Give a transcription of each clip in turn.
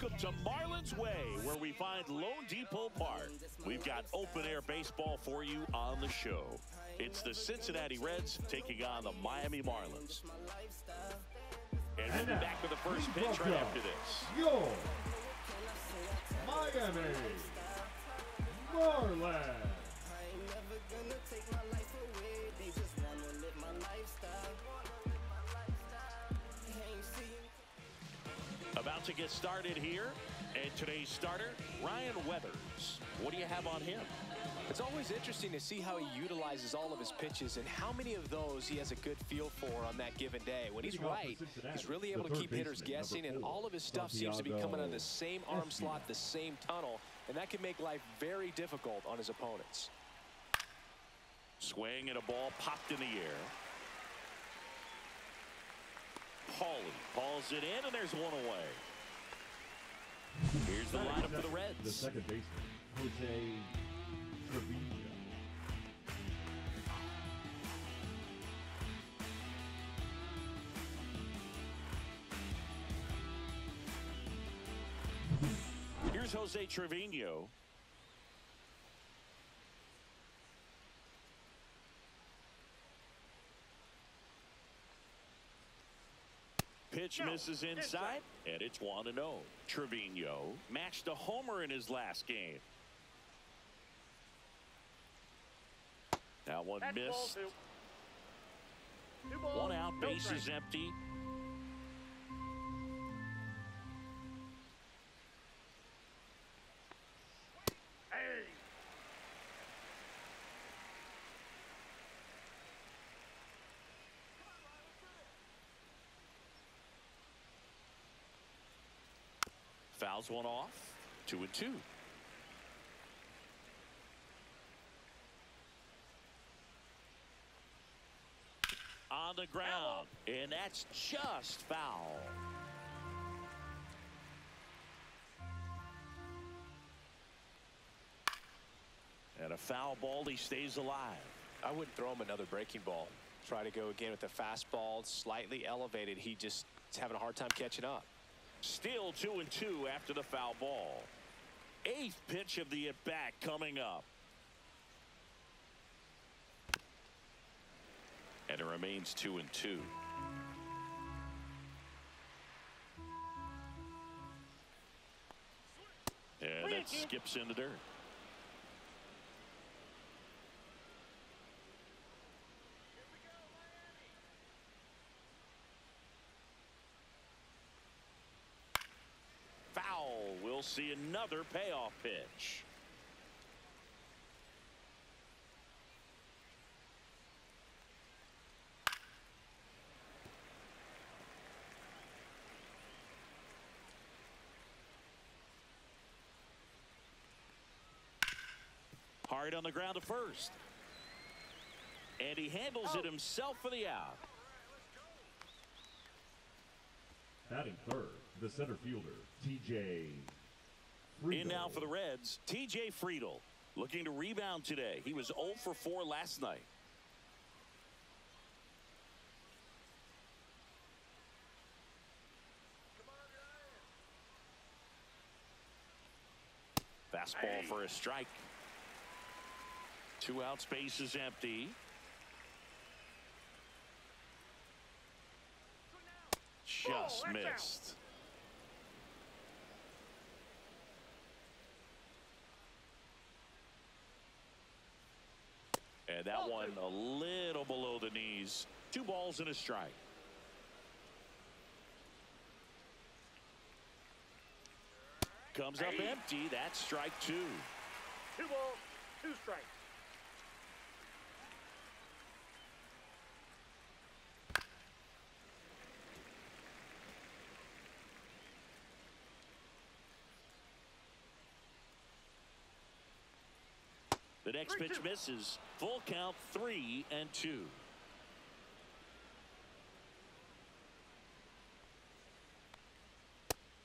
Welcome to Marlins Way, where we find Lone Depot Park. We've got open-air baseball for you on the show. It's the Cincinnati Reds taking on the Miami Marlins. And we'll be back with the first pitch right after this. Your Miami Marlins. About to get started here, and today's starter, Ryan Weathers. What do you have on him? It's always interesting to see how he utilizes all of his pitches and how many of those he has a good feel for on that given day. When he's right, he's really able to keep hitters guessing, and all of his stuff seems to be coming out of the same arm slot, the same tunnel, and that can make life very difficult on his opponents. Swing and a ball popped in the air. Paulie hauls it in, and there's one away. Here's the lineup for the Reds. The second baseman, Jose Trevino. Here's Jose Trevino. Pitch misses inside, and it's 1-0. Trevino matched a homer in his last game. That one missed. One out, base is empty. Fouls one off. 2-2. On the ground, and that's just foul. And a foul ball, he stays alive. I wouldn't throw him another breaking ball. Try to go again with the fastball, slightly elevated. He just is having a hard time catching up. Still 2-2 after the foul ball. Eighth pitch of the at-bat coming up. And it remains 2-2. And that skips in the dirt. We'll see another payoff pitch. Hard on the ground to first. And he handles it himself for the out. Batting third, the center fielder, TJ Friedel. In now for the Reds, TJ Friedel, looking to rebound today. He was 0 for 4 last night. Fastball for a strike. 2 out, space is empty. Just missed. And that one a little below the knees. 2 balls and a strike. Comes up empty. That's strike 2. 2 balls, 2 strikes. The next pitch misses. Full count, 3-2.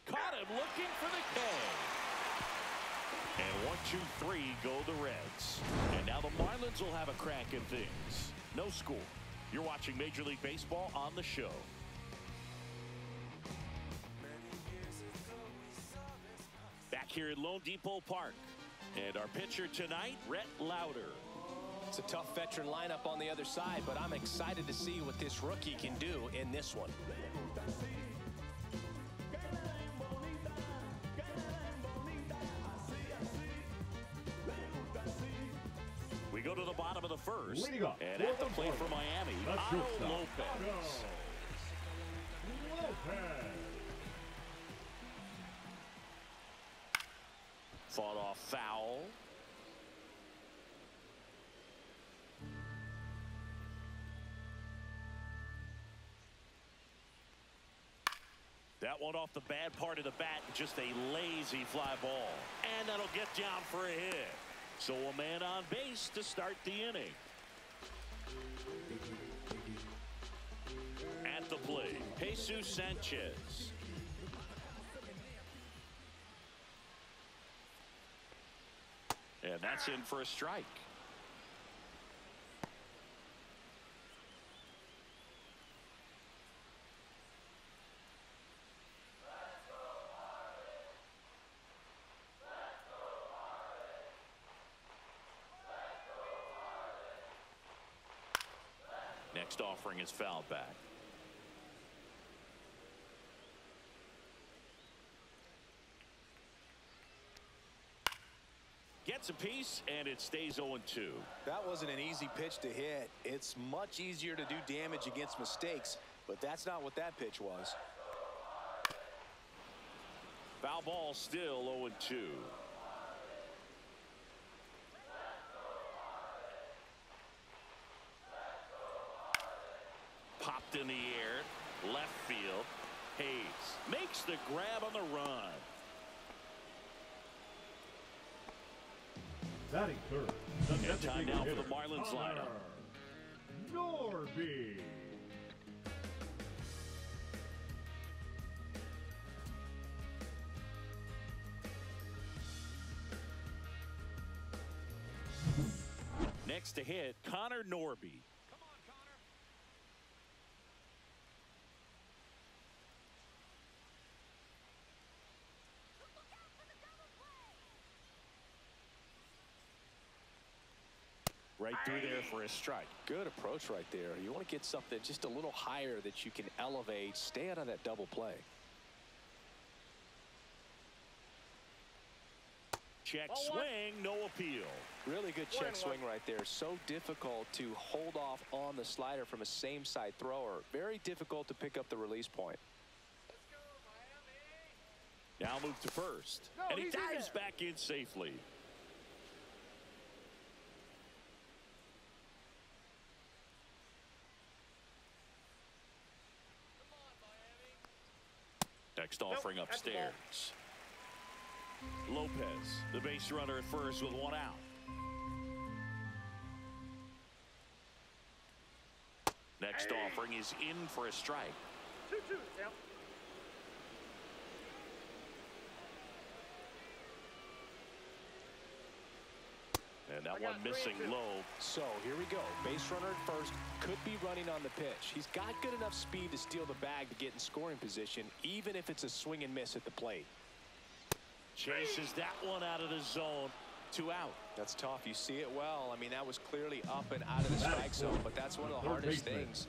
Caught him looking for the K. And 1, 2, 3 go the Reds. And now the Marlins will have a crack at things. No score. You're watching Major League Baseball on the show. back here at Lone Depot Park. And our pitcher tonight, Rhett Lauder. It's a tough veteran lineup on the other side, but I'm excited to see what this rookie can do in this one. We go to the bottom of the first. Leading up, and at the plate for Miami, Otto Lopez. Fought off foul. That one off the bad part of the bat, just a lazy fly ball. And that'll get down for a hit. So a man on base to start the inning. At the plate, Jesus Sanchez. And that's in for a strike. Next offering is fouled back. Gets a piece, and it stays 0-2. That wasn't an easy pitch to hit. It's much easier to do damage against mistakes, but that's not what that pitch was. Foul ball, still 0-2. Popped in the air, left field. Hayes makes the grab on the run. Batting third. And time now for the Marlins lineup. Norby. Next to hit, Connor Norby. Right through there for a strike. Good approach right there. You want to get something just a little higher that you can elevate. Stay out of that double play. Check swing, no appeal. Really good check swing right there. So difficult to hold off on the slider from a same side thrower. Very difficult to pick up the release point. Now move to first. And he dives back in safely. Next offering upstairs. Lopez, the base runner at first with one out. Next offering is in for a strike. 2-2, Sam. And that one missing low. So here we go. Base runner at first, could be running on the pitch. He's got good enough speed to steal the bag to get in scoring position, even if it's a swing and miss at the plate. Chases that one out of the zone. 2 out. That's tough. You see it well. I mean, that was clearly up and out of the strike zone, but that's one of the hardest things.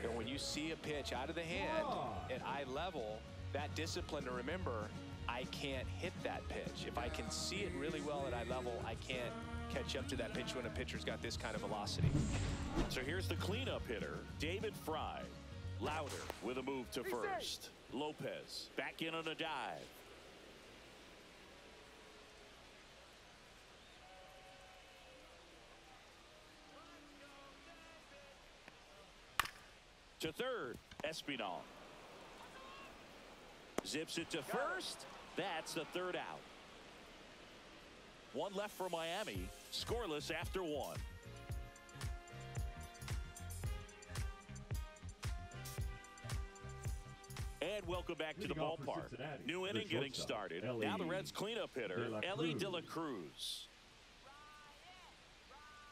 And when you see a pitch out of the hand at eye level, that discipline to remember, I can't hit that pitch. If I can see it really well at eye level, I can't catch up to that pitch when a pitcher's got this kind of velocity. So here's the cleanup hitter, David Fry. Lauder with a move to first. Lopez back in on a dive. To third, Espinal. Zips it to first. That's the third out. One left for Miami. Scoreless after one. And welcome back to the ballpark. New inning getting started. Now the Reds cleanup hitter, Ellie De La Cruz.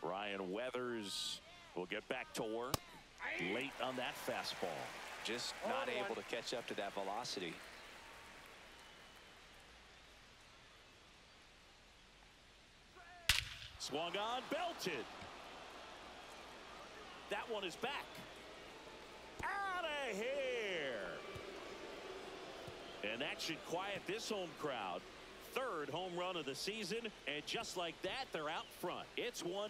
Ryan Weathers will get back to work. Late on that fastball. Just not able to catch up to that velocity. Swung on, belted. That one is back. Out of here. And that should quiet this home crowd. Third home run of the season, and just like that, they're out front. It's 1-0.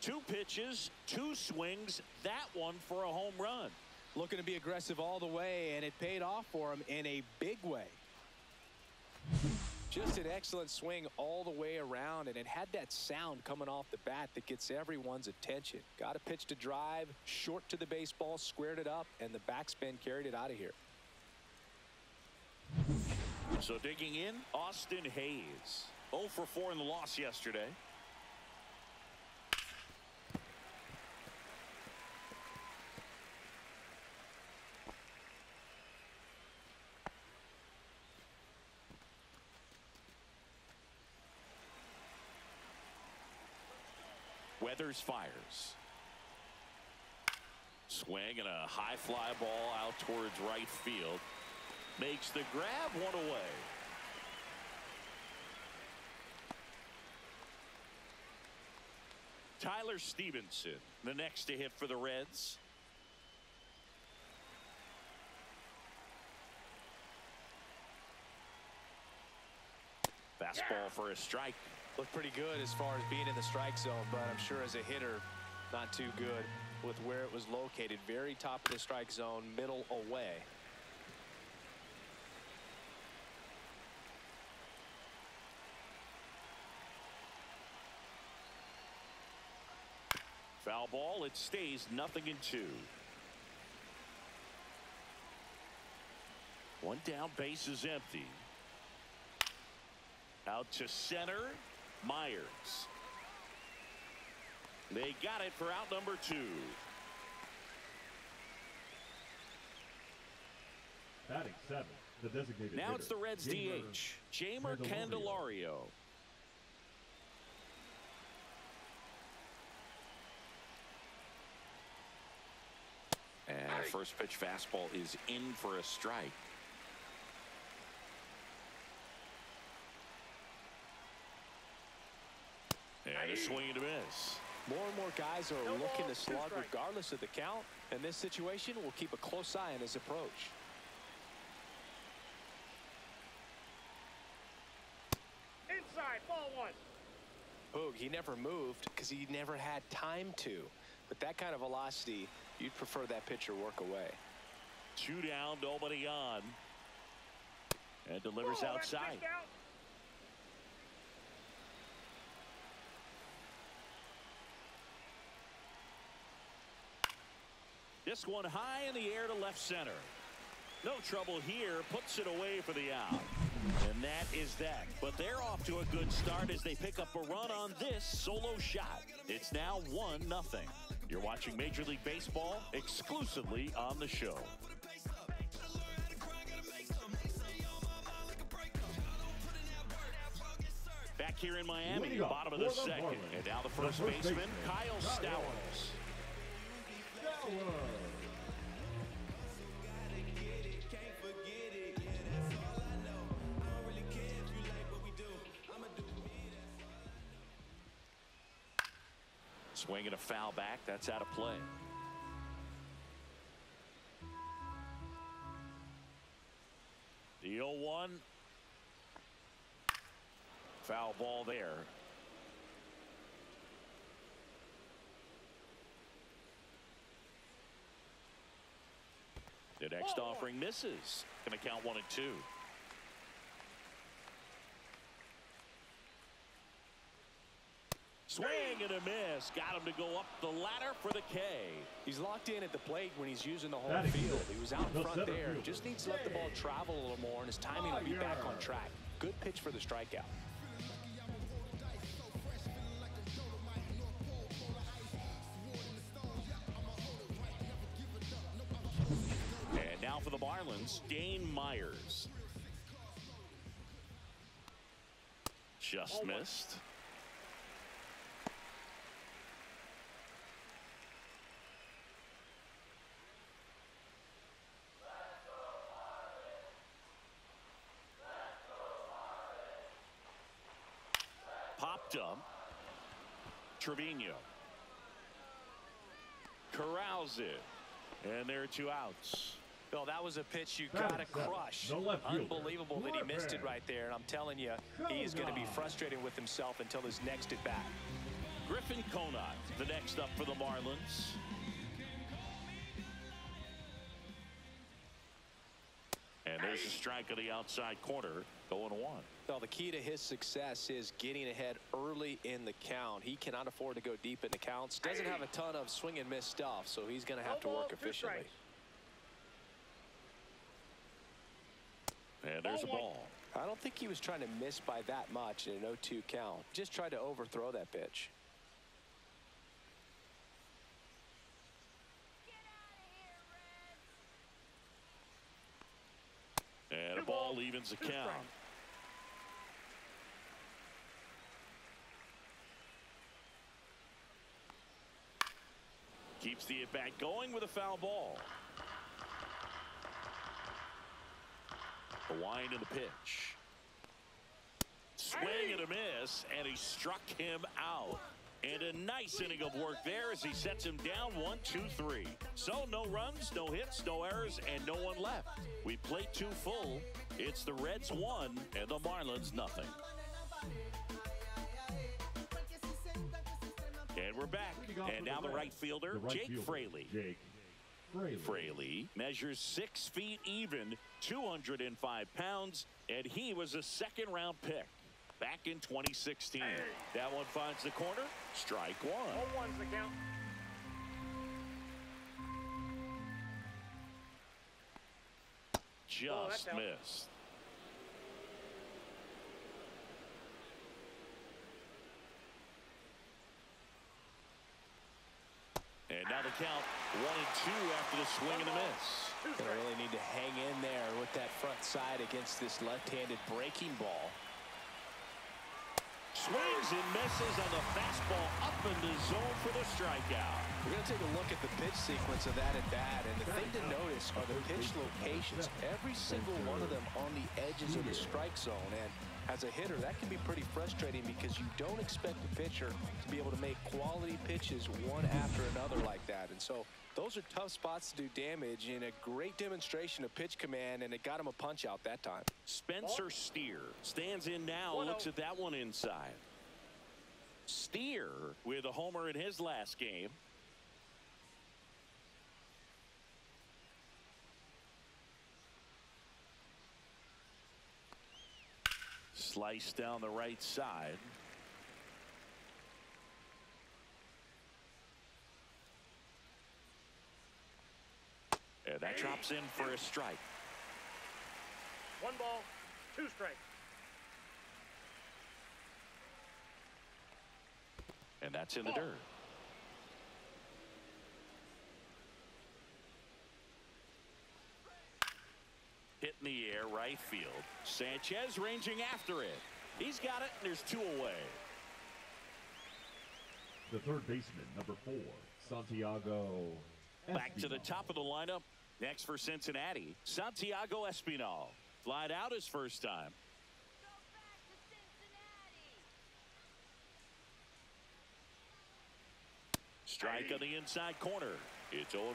2 pitches, 2 swings, that one for a home run. Looking to be aggressive all the way, and it paid off for him in a big way. Just an excellent swing all the way around, and it had that sound coming off the bat that gets everyone's attention. Got a pitch to drive, short to the baseball, squared it up, and the backspin carried it out of here. So digging in, Austin Hayes. 0 for 4 in the loss yesterday. Weathers fires. Swing and a high fly ball out towards right field. Makes the grab, one away. Tyler Stevenson, the next to hit for the Reds. Fastball for a strike. Looked pretty good as far as being in the strike zone, but I'm sure as a hitter, not too good with where it was located. Very top of the strike zone, middle away. Foul ball, it stays 0-2. One down, base is empty. Out to center, Myers. They got it for out number 2. Batting 7, the designated Now hitter, it's the Reds DH, Jamer Candelario. And first pitch fastball is in for a strike. And a swing and a miss. More and more guys are looking to slug regardless of the count. In this situation, we'll keep a close eye on his approach. Inside, ball 1. Boog, he never moved because he never had time to. With that kind of velocity, you'd prefer that pitcher work away. 2 down, nobody on. And delivers outside. This one high in the air to left center. No trouble here, puts it away for the out. And that is that. But they're off to a good start as they pick up a run on this solo shot. It's now 1-0. You're watching Major League Baseball exclusively on the show. Back here in Miami, bottom of the second. And now the first baseman, Kyle Stowers. Swinging a foul back. That's out of play. The 0-1. Foul ball there. The next offering misses. Going to count 1-2. Swing and a miss. Got him to go up the ladder for the K. He's locked in at the plate when he's using the whole field. He was out in front there. He just needs to let the ball travel a little more, and his timing will be back on track. Good pitch for the strikeout. And now for the Marlins, Dane Myers. Just missed. Popped up. Trevino. Corrals it. And there are 2 outs. Well, that was a pitch you got to crush. Unbelievable that he missed it right there. And I'm telling you, he is going to be frustrated with himself until his next at bat. Griffin Conant, the next up for the Marlins. And there's a strike on the outside corner, 0-1. Well, the key to his success is getting ahead early in the count. He cannot afford to go deep in the counts. Doesn't have a ton of swing and miss stuff, so he's going to have to work efficiently. And there's a ball. I don't think he was trying to miss by that much in an 0-2 count. Just tried to overthrow that pitch. And a ball evens the count. Keeps the at-bat going with a foul ball. The wind of the pitch. Swing and a miss, and he struck him out. And a nice inning of work there as he sets him down 1-2-3. So no runs, no hits, no errors, and no one left. We played 2 full. It's the Reds 1 and the Marlins nothing. And we're back. And now the right fielder, Jake Fraley. Fraley measures 6 feet even, 205 pounds, and he was a second-round pick back in 2016. That one finds the corner. Strike 1. 0-1's the count. Just missed. And now the count 1-2 after the swing and the miss. Gonna really need to hang in there with that front side against this left-handed breaking ball. Swings and misses on the fastball up in the zone for the strikeout. We're going to take a look at the pitch sequence of that at bat, and the thing to notice are the pitch locations. Every single one of them on the edges of the strike zone, and as a hitter, that can be pretty frustrating because you don't expect the pitcher to be able to make quality pitches one after another like that. And so those are tough spots to do damage, and a great demonstration of pitch command, and it got him a punch out that time. Spencer Steer stands in now, looks at that one inside. Steer with a homer in his last game. Slice down the right side. And that drops in for a strike. 1 ball, 2 strikes. And that's in the dirt. Hit in the air, right field. Sanchez ranging after it. He's got it, and there's 2 away. The third baseman, number 4, Santiago Espinal. Back to the top of the lineup. Next for Cincinnati, Santiago Espinal. Flied out his first time. Strike on the inside corner. It's 0-1.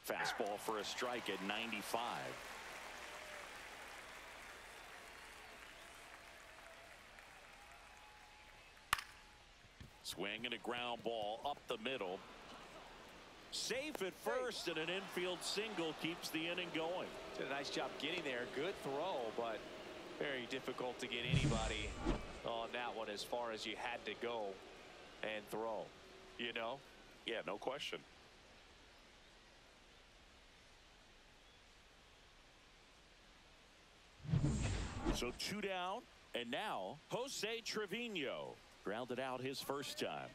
Fastball for a strike at 95. Swing and a ground ball up the middle. Safe at first, and an infield single keeps the inning going. Did a nice job getting there. Good throw, but very difficult to get anybody on that one as far as you had to go and throw. You know? Yeah, no question. So 2 down, and now Jose Trevino grounded out his first time.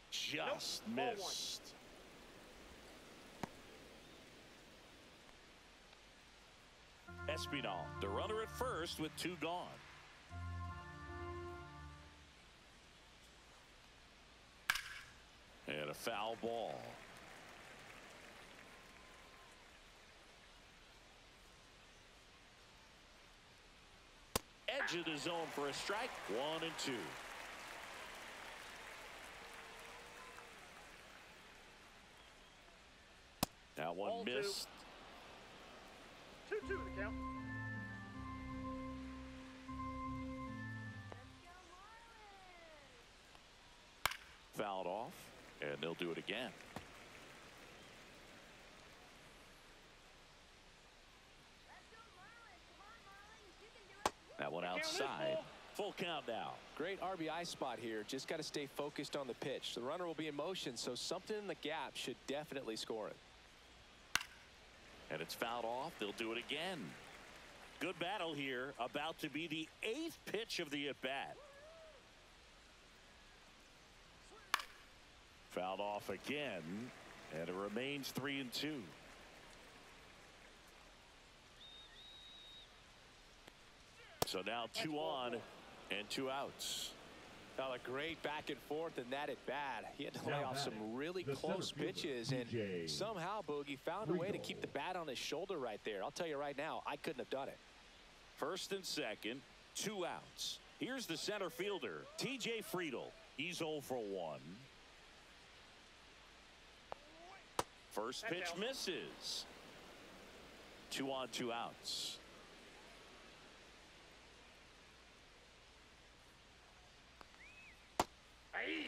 Just missed. Espinal, the runner at first with 2 gone. And a foul ball. edge of the zone for a strike. 1-2. That one Ball missed. 2-2 the count. Fouled off, and they'll do it again. That one outside. Full count now. Great RBI spot here. Just got to stay focused on the pitch. The runner will be in motion, so something in the gap should definitely score it. And it's fouled off. They'll do it again. Good battle here. About to be the 8th pitch of the at-bat. Fouled off again, and it remains 3-2. So now 2 on and 2 outs. Now a great back and forth in that at bat. He had to lay off some really close pitches, and somehow Boogie found a way to keep the bat on his shoulder right there. I'll tell you right now, I couldn't have done it. First and second, 2 outs. Here's the center fielder, T.J. Friedel. He's 0 for 1. First pitch misses. 2 on, 2 outs. Hey.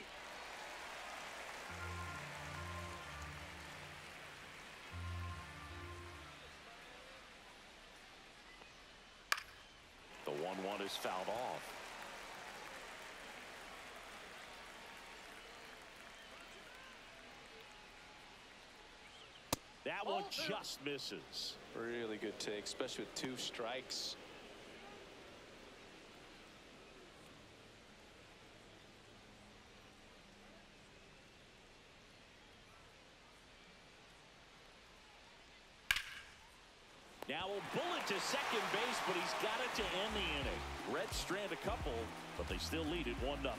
The 1-1 is fouled off. That one just misses. Really good take, especially with 2 strikes. Now a bullet to second base, but he's got it to end the inning. Reds strand a couple, but they still lead it 1-0.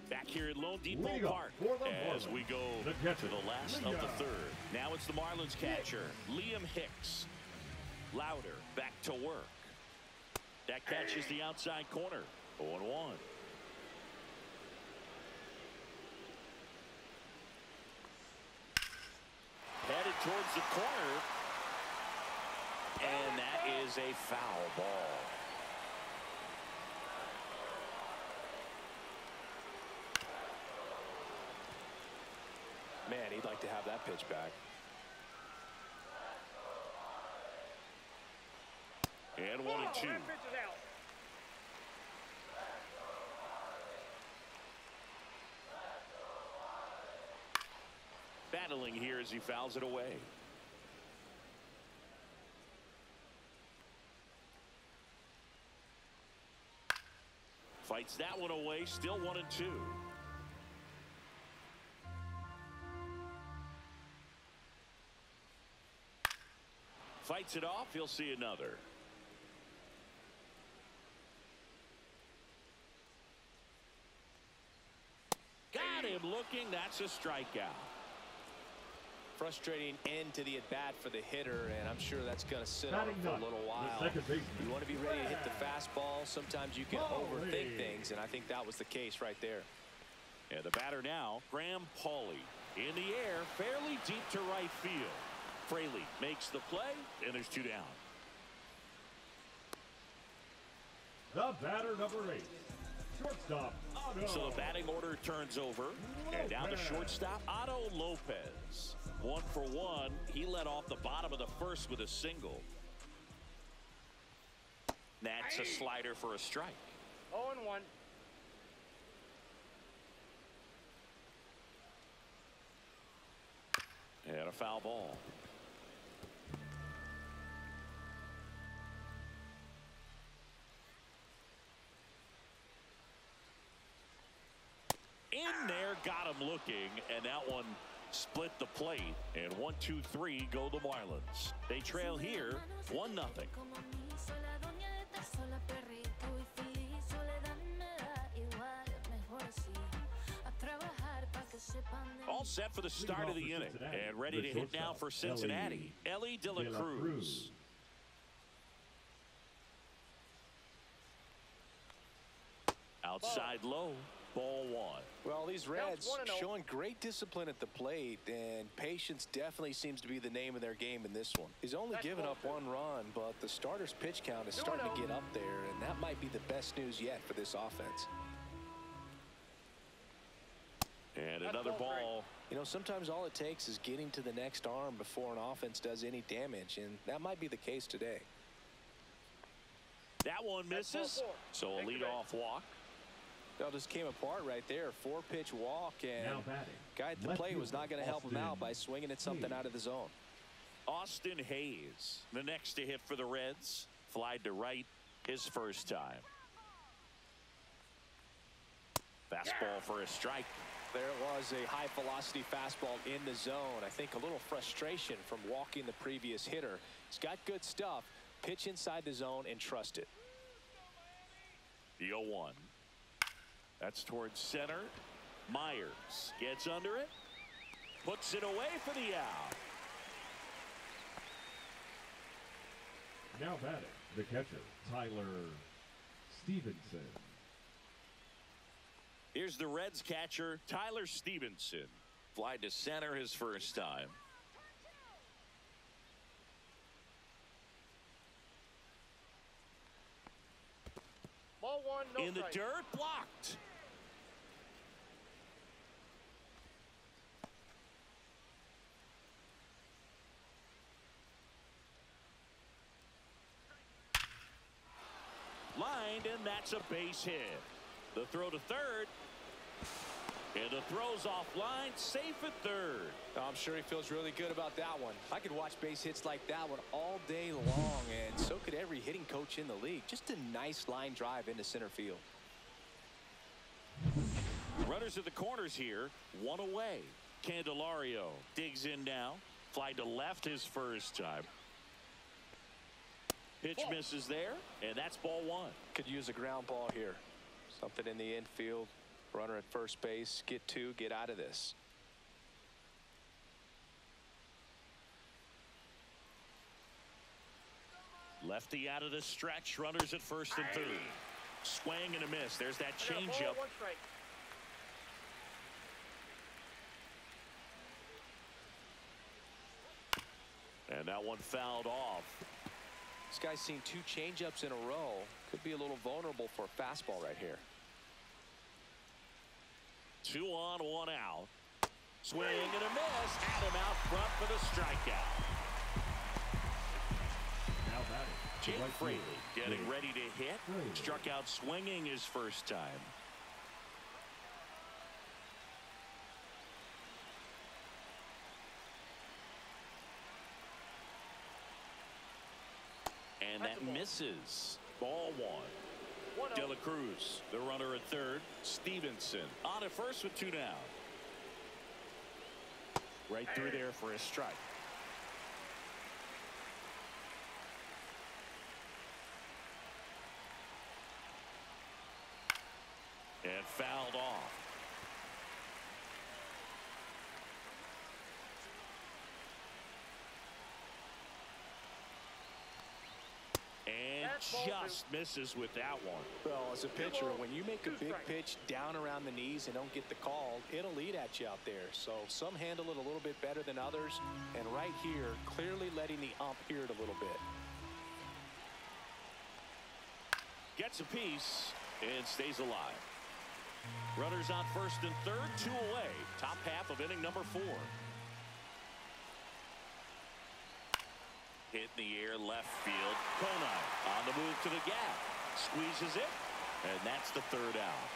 Back here at Lone Depot Park as we go to the last of the 3rd. Now it's the Marlins catcher, Liam Hicks. Louder back to work. That catches the outside corner. 0-1. Headed towards the corner. And that is a foul ball. Man, he'd like to have that pitch back. And 1-2. That pitch is out. Battling here as he fouls it away. Fights that one away. Still 1-2. Fights it off. He'll see another. Got him looking. That's a strikeout. Frustrating end to the at-bat for the hitter, and I'm sure that's going to sit on him for a little while. You want to be ready to hit the fastball. Sometimes you can overthink things, and I think that was the case right there. And the batter now, Graham Pauley. In the air, fairly deep to right field. Fraley makes the play, and there's 2 down. The batter, number 8. Shortstop, Otto. So the batting order turns over. And down to shortstop, Otto Lopez. 1 for 1. He led off the bottom of the 1st with a single. That's a slider for a strike. 0-1. And a foul ball. In there, got him looking, and that one split the plate. And 1-2-3 go the Marlins. They trail here 1-0. All set for the start of the inning. And ready to hit now for Cincinnati, Ellie De La Cruz. Outside low, ball one. Well, these Reds showing great discipline at the plate, and patience definitely seems to be the name of their game in this one. He's only given up 1 run, but the starter's pitch count is starting to get up there, and that might be the best news yet for this offense. And another ball. You know, sometimes all it takes is getting to the next arm before an offense does any damage, and that might be the case today. That one misses, so a leadoff walk. Well, just came apart right there. 4-pitch walk, and guy at the plate was not going to help him out by swinging at something out of the zone. Austin Hayes, the next to hit for the Reds. Flied to right his first time. Fastball for a strike. There was a high-velocity fastball in the zone. I think a little frustration from walking the previous hitter. He's got good stuff. Pitch inside the zone and trust it. The 0-1. That's towards center. Myers gets under it. Puts it away for the out. Now batting, the catcher, Tyler Stevenson. Here's the Reds catcher, Tyler Stevenson. Flied to center his first time. Ball one, no in the dirt, blocked. Lined, and that's a base hit. The throw to third. And the throw's offline, safe at third. I'm sure he feels really good about that one. I could watch base hits like that one all day long, and so could every hitting coach in the league. Just a nice line drive into center field. Runners at the corners here, 1 away. Candelario digs in now. Fly to left his first time. Pitch misses there, and that's ball 1. Could use a ground ball here. Something in the infield. Runner at first base. Get 2, get out of this. Lefty out of the stretch. Runners at first and third. Swing and a miss. There's that changeup. And that one fouled off. This guy's seen 2 changeups in a row. Could be a little vulnerable for a fastball right here. 2 on, 1 out. Swing and a miss. Adam out front for the strikeout. Now batting, Jake Fraley getting ready to hit. Struck out swinging his first time. And that misses. Ball 1. De La Cruz, the runner at third. Stevenson on at first with 2 down. Right through there for a strike. And fouled off. And just misses with that one. Well, as a pitcher, when you make a big pitch down around the knees and don't get the call, it'll eat at you out there. So some handle it a little bit better than others. And right here, clearly letting the ump hear it a little bit. Gets a piece and stays alive. Runners on first and third, 2 away. Top half of inning number 4. Hit in the air, left field. Kona on the move to the gap. Squeezes it, and that's the 3rd out.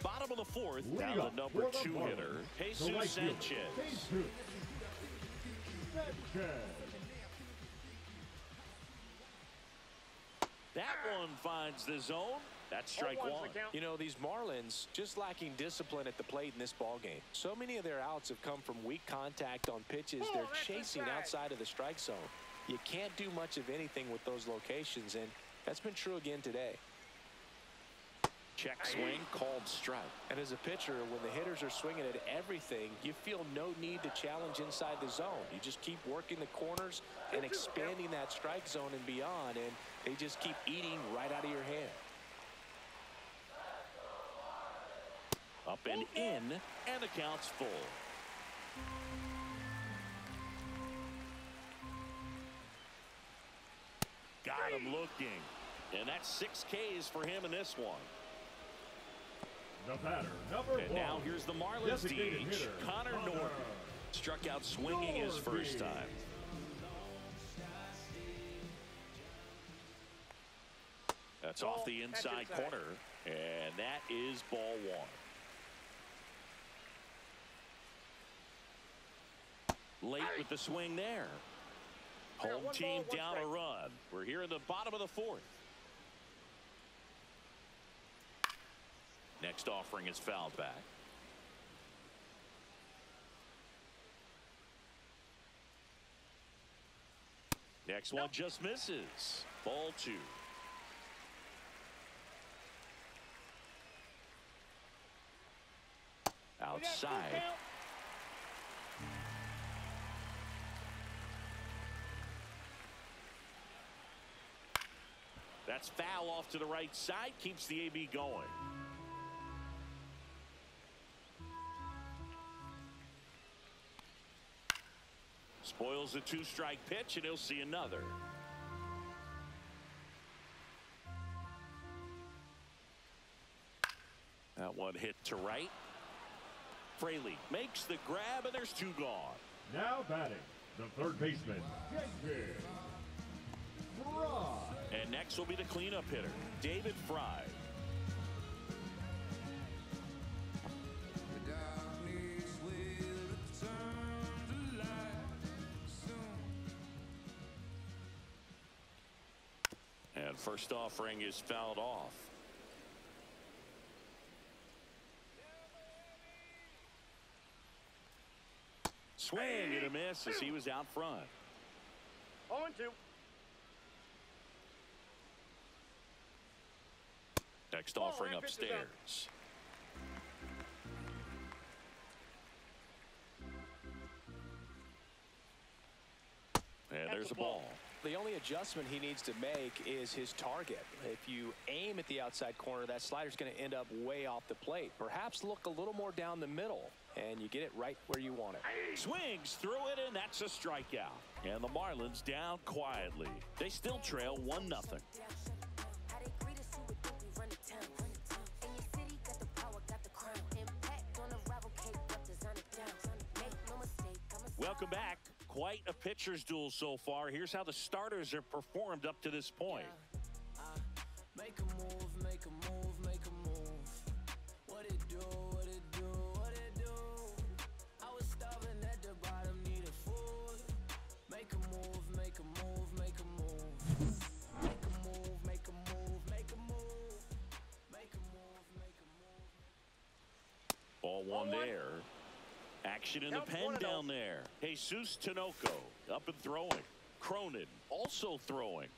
Bottom of the 4th, now the number 2 hitter, Jesus Sanchez. That one finds the zone That's strike 0-1's one. the count. You know, these Marlins just lacking discipline at the plate in this ballgame. So many of their outs have come from weak contact on pitches they're chasing outside of the strike zone. You can't do much of anything with those locations, and that's been true again today. Check swing, called strike. And as a pitcher, when the hitters are swinging at everything, you feel no need to challenge inside the zone. You just keep working the corners and expanding that strike zone and beyond, and they just keep eating right out of your hand. Up and in, and the count's full. Got him looking. And that's 6 Ks for him in this one. The batter, number 1. And now here's the Marlins DH, Connor Norton. Struck out swinging his first time. That's off the inside corner, and that is ball 1. Late with the swing there. Home team down a run. We're here in the bottom of the 4th. Next offering is fouled back. Next one just misses. Ball 2. Outside. That's foul off to the right side. Keeps the AB going. Spoils the 2-strike pitch, and he'll see another. That one hit to right. Fraley makes the grab, and there's 2 gone. Now batting, the third baseman, David Fry. And next will be the cleanup hitter, David Fry. And first offering is fouled off. Swing and a miss as he was out front. 0-2. Next offering upstairs. And there's a ball. The only adjustment he needs to make is his target. If you aim at the outside corner, that slider's going to end up way off the plate. Perhaps look a little more down the middle, and you get it right where you want it. Swings through it, and that's a strikeout. And the Marlins down quietly. They still trail 1-0. Welcome back. Quite a pitcher's duel so far. Here's how the starters have performed up to this point. Make a move, make a move, make a move. What it do, what it do, what it do. I was starving at the bottom, needed food. Make a move, make a move, make a move. Make a move, make a move, make a move. Make a move, make a move. Ball 1 there. Action in the pen down there. Jesus Tinoco up and throwing. Cronin also throwing.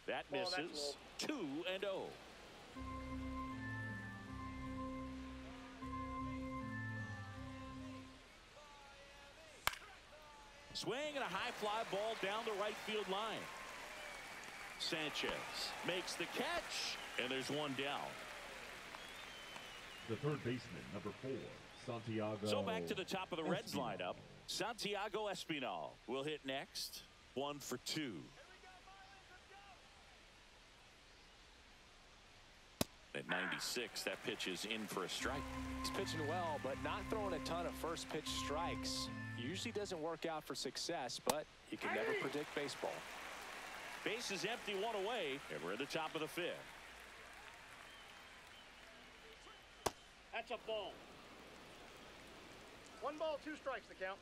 That misses. 2-0. Swing and a high fly ball down the right field line. Sanchez makes the catch, and there's 1 down. The third baseman, number 4, Santiago. So back to the top of the Reds lineup. Santiago Espinal will hit next. 1 for 2. At 96, that pitch is in for a strike. He's pitching well, but not throwing a ton of first pitch strikes. Usually doesn't work out for success, but you can never predict baseball. Base is empty, 1 away, and we're at the top of the 5th. That's a ball. 1 ball, 2 strikes the count.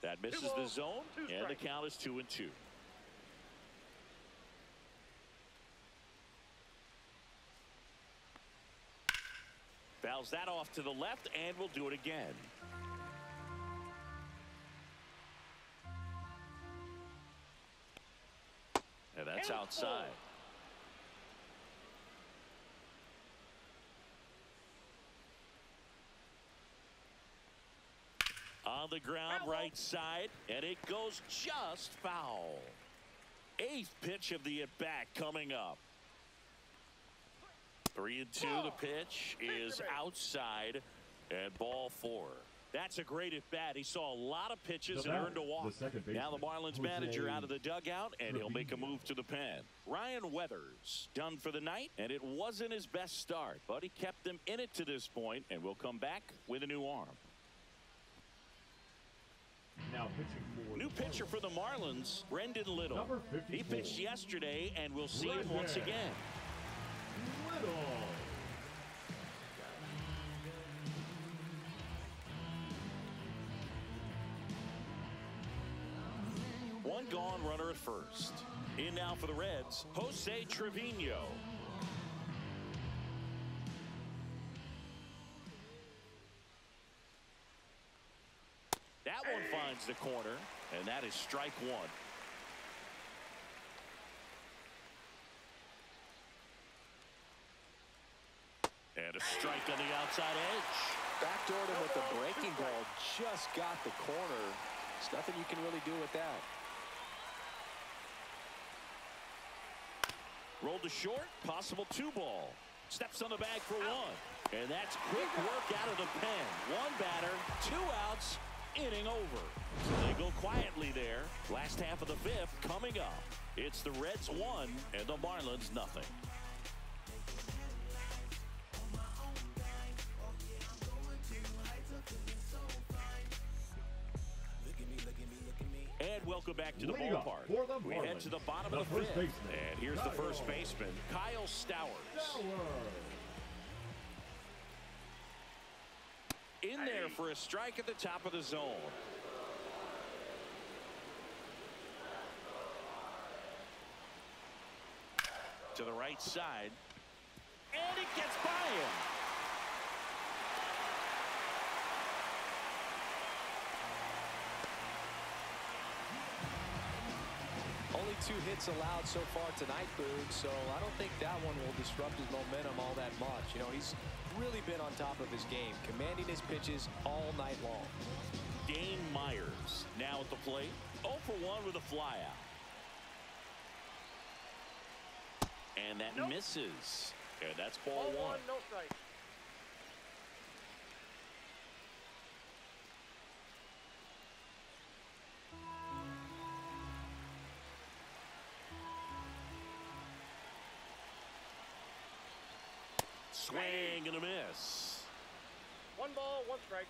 That misses the zone, and the count is 2-2. Fouls that off to the left, and we'll do it again. And that's outside. On the ground, right side, and it goes just foul. 8th pitch of the at-bat coming up. 3-2. The pitch is outside, and ball 4. That's a great at-bat. He saw a lot of pitches and earned a walk. Now the Marlins manager out of the dugout, and he'll make a move to the pen. Ryan Weathers done for the night, and it wasn't his best start, but he kept them in it to this point, and will come back with a new arm. Now pitching for new pitcher for the Marlins, Brendan Little. He pitched yesterday, and we'll see him once again. Little. One gone, runner at first. In now for the Reds, Jose Trevino. That one finds the corner, and that is strike 1. And a strike on the outside edge. Backdoored him with the breaking ball. Just got the corner. There's nothing you can really do with that. Rolled to short, possible 2-ball. Steps on the bag for 1. And that's quick work out of the pen. 1 batter, 2 outs, inning over. So they go quietly there. Last half of the 5th coming up. It's the Reds 1 and the Marlins nothing. And welcome back to the ballpark. We head to the bottom of the 5th. And here's the first baseman, Kyle Stowers. In there for a strike at the top of the zone. To the right side. And it gets by him. Only 2 hits allowed so far tonight, Boog, so I don't think that one will disrupt his momentum all that much. You know, he's really been on top of his game, commanding his pitches all night long. Dane Myers now at the plate. 0 for 1 with a flyout. And that misses. And that's ball 1. No strike. Swing and a miss. 1 ball, 1 strike.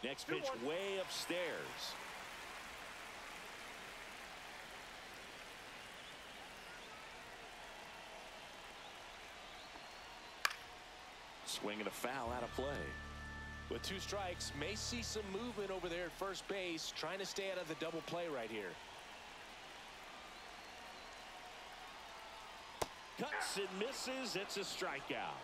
Next pitch way upstairs. Swing and a foul out of play. With 2 strikes, may see some movement over there at first base, trying to stay out of the double play right here. Cuts and misses. It's a strikeout.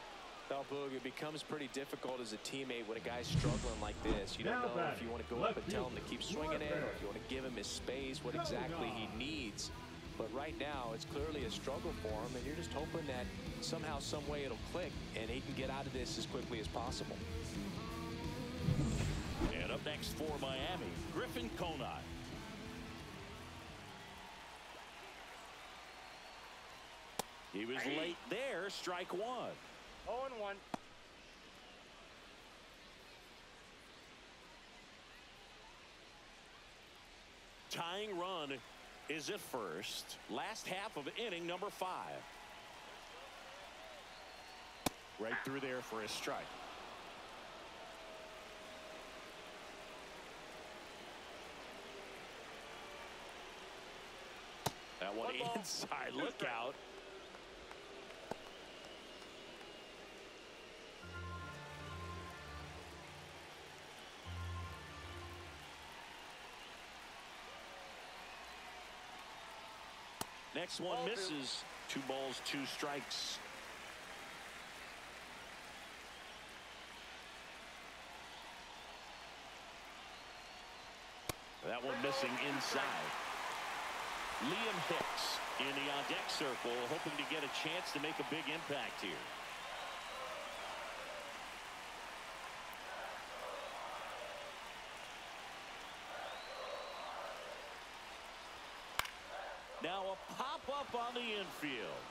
Well, Boog, it becomes pretty difficult as a teammate when a guy's struggling like this. You don't know if you want to go up and tell him to keep swinging it, or if you want to give him his space, what exactly he needs. But right now, it's clearly a struggle for him, and you're just hoping that somehow, some way it'll click, and he can get out of this as quickly as possible. And up next for Miami, Griffin Conine. He was late there, strike 1. 0-1. Tying run is at first. Last half of inning number 5. Right through there for a strike. That one inside. Look out. next one misses. 2 balls, 2 strikes. That one missing inside. Liam Hicks in the on-deck circle, hoping to get a chance to make a big impact here. Now a pop-up on the infield.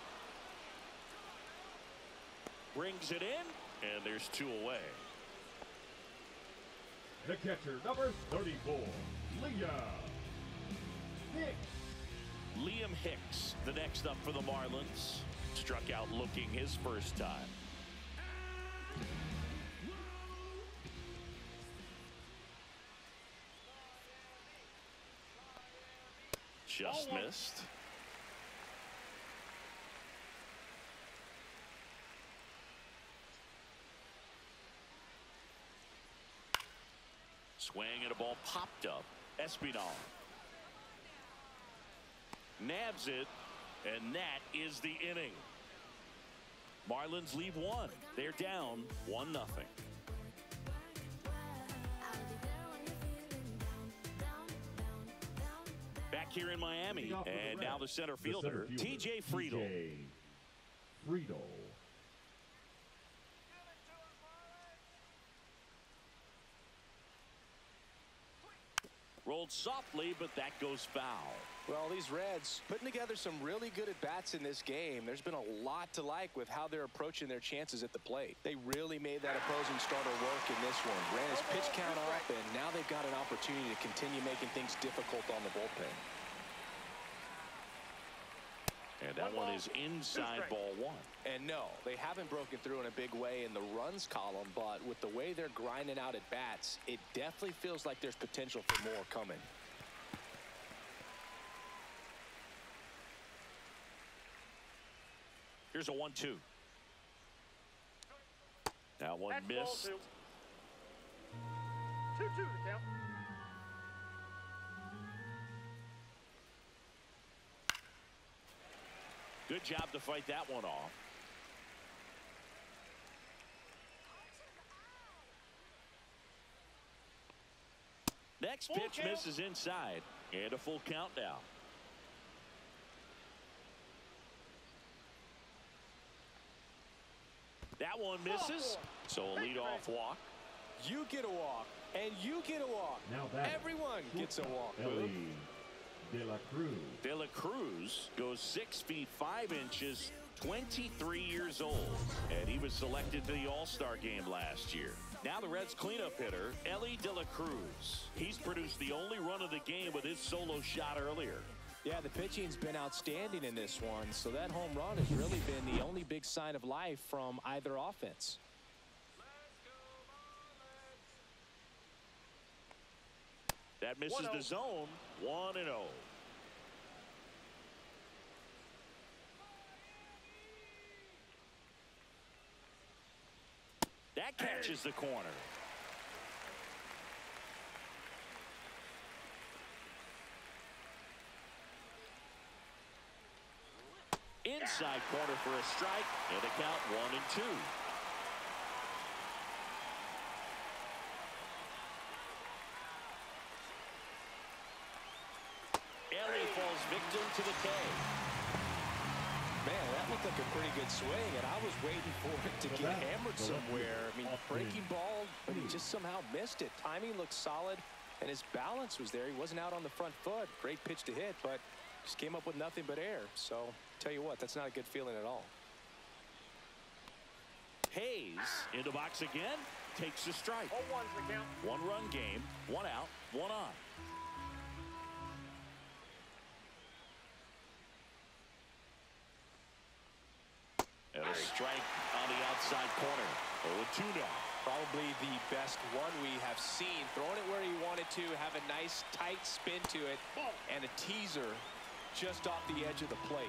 Brings it in, and there's 2 away. The catcher, number 34, Liam Hicks. Liam Hicks, the next up for the Marlins. Struck out looking his first time. Just missed. Swing and a ball popped up. Espinal nabs it, and that is the inning. Marlins leave 1. They're down 1-0. Back here in Miami, and now the center fielder, TJ Friedel. Rolled softly, but that goes foul. Well, these Reds putting together some really good at-bats in this game. There's been a lot to like with how they're approaching their chances at the plate. They really made that opposing starter work in this one. Ran his pitch count up, and now they've got an opportunity to continue making things difficult on the bullpen. And that one is inside ball 1. And no, they haven't broken through in a big way in the runs column, but with the way they're grinding out at bats, it definitely feels like there's potential for more coming. Here's a 1-2. That one missed. 2-2 to count. Good job to fight that one off. Next pitch misses inside, and a full count now. That one misses, so a leadoff walk. You get a walk, and you get a walk. Now everyone gets a walk. De La Cruz goes 6 feet 5 inches, 23 years old, and he was selected to the All-Star game last year. Now the Reds cleanup hitter, Elly De La Cruz. He's produced the only run of the game with his solo shot earlier. Yeah, the pitching's been outstanding in this one, so that home run has really been the only big sign of life from either offense. That misses the zone. 1-0. That catches the corner. Inside corner for a strike, and the count 1-2. Elly falls victim to the K. Man, that looked like a pretty good swing, and I was waiting for it to get hammered somewhere. I mean, breaking ball, but he just somehow missed it. Timing looked solid, and his balance was there. He wasn't out on the front foot. Great pitch to hit, but just came up with nothing but air. So, tell you what, that's not a good feeling at all. Hayes in the box again, takes the strike. 0-1's the count. 1-run game, 1 out, 1 on. And a strike on the outside corner. 0-2 now. Probably the best one we have seen. Throwing it where he wanted to, have a nice tight spin to it, and a teaser just off the edge of the plate.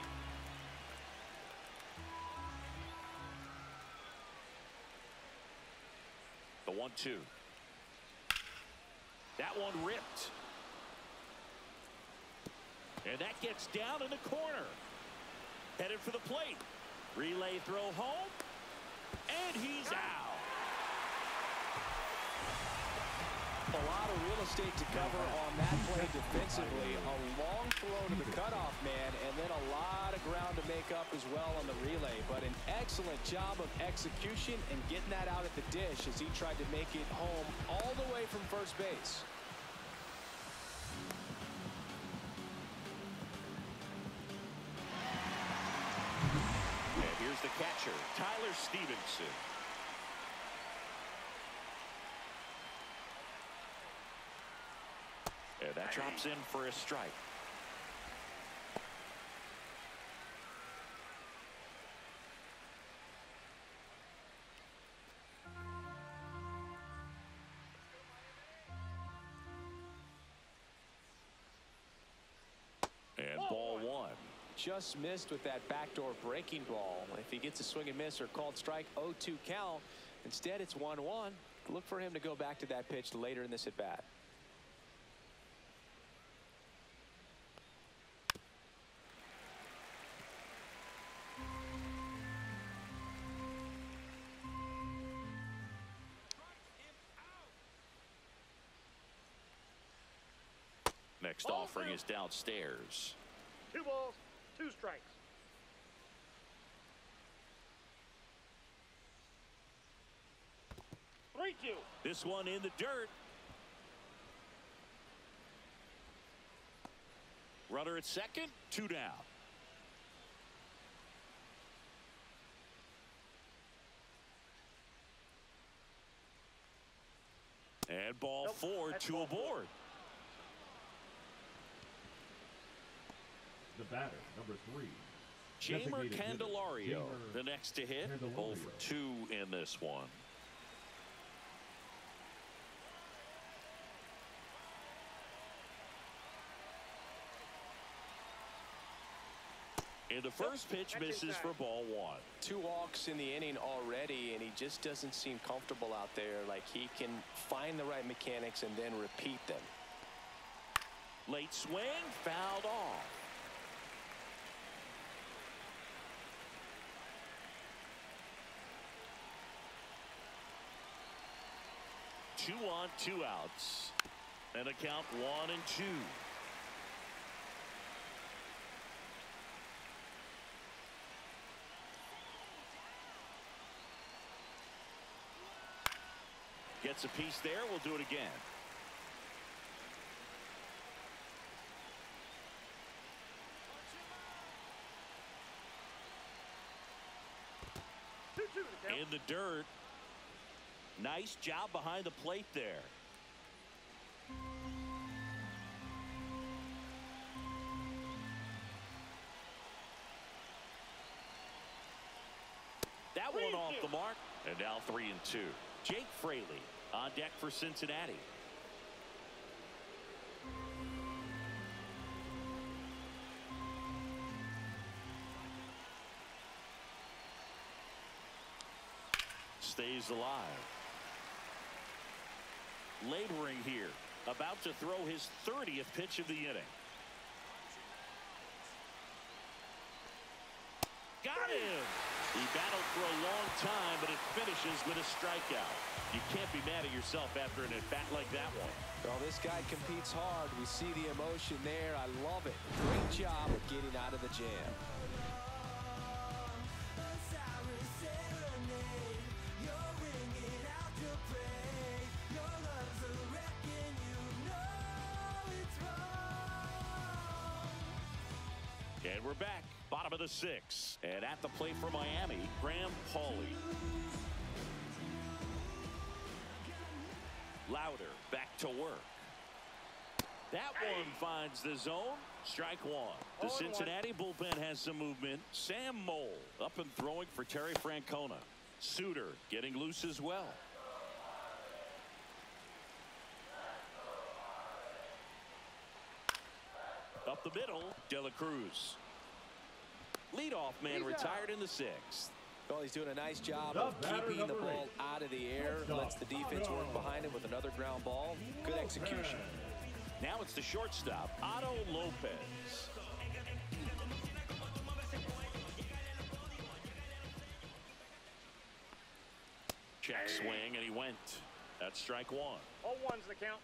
The 1-2. That one ripped. And that gets down in the corner. Headed for the plate. Relay throw home. And he's out. A lot of real estate to cover on that play defensively. A long throw to the cutoff man, and then a lot of ground to make up as well on the relay. But an excellent job of execution and getting that out at the dish as he tried to make it home all the way from first base. And here's the catcher, Tyler Stevenson. And that drops in for a strike. And ball one. Just missed with that backdoor breaking ball. If he gets a swing and miss or called strike, 0-2 count. Instead, it's 1-1. Look for him to go back to that pitch later in this at bat. Next offering is downstairs. 2 balls, 2 strikes. This one in the dirt. Runner at second, 2 down. And ball 4, 2 aboard. The batter, number 3. Jamer Designated hitter, Candelario, Jamer the next to hit. Candelario. 0 for 2 in this one. And the first pitch misses for ball 1. 2 walks in the inning already, and he just doesn't seem comfortable out there. Like he can find the right mechanics and then repeat them. Late swing, fouled off. Two on, 2 outs. And a count 1-2. Gets a piece there. We'll do it again. In the dirt. Nice job behind the plate there. That one off the mark. And now 3-2. Jake Fraley on deck for Cincinnati. Stays alive. Laboring here. About to throw his 30th pitch of the inning. Got him! He battled for a long time, but it finishes with a strikeout. You can't be mad at yourself after an at-bat like that one. Well, this guy competes hard. We see the emotion there. I love it. Great job of getting out of the jam. And we're back. Bottom of the 6th. And at the plate for Miami, Graham Pauley. Louder back to work. That one finds the zone. Strike 1. The Cincinnati bullpen has some movement. Sam Mole up and throwing for Terry Francona. Suter getting loose as well. Up the middle, De La Cruz. Leadoff man retired in the 6th. Well, he's doing a nice job of keeping the ball out of the air. Lets the defense work behind him with another ground ball. Good execution. Now it's the shortstop, Otto Lopez. Swing, and he went. That's strike one. 0-1's the count.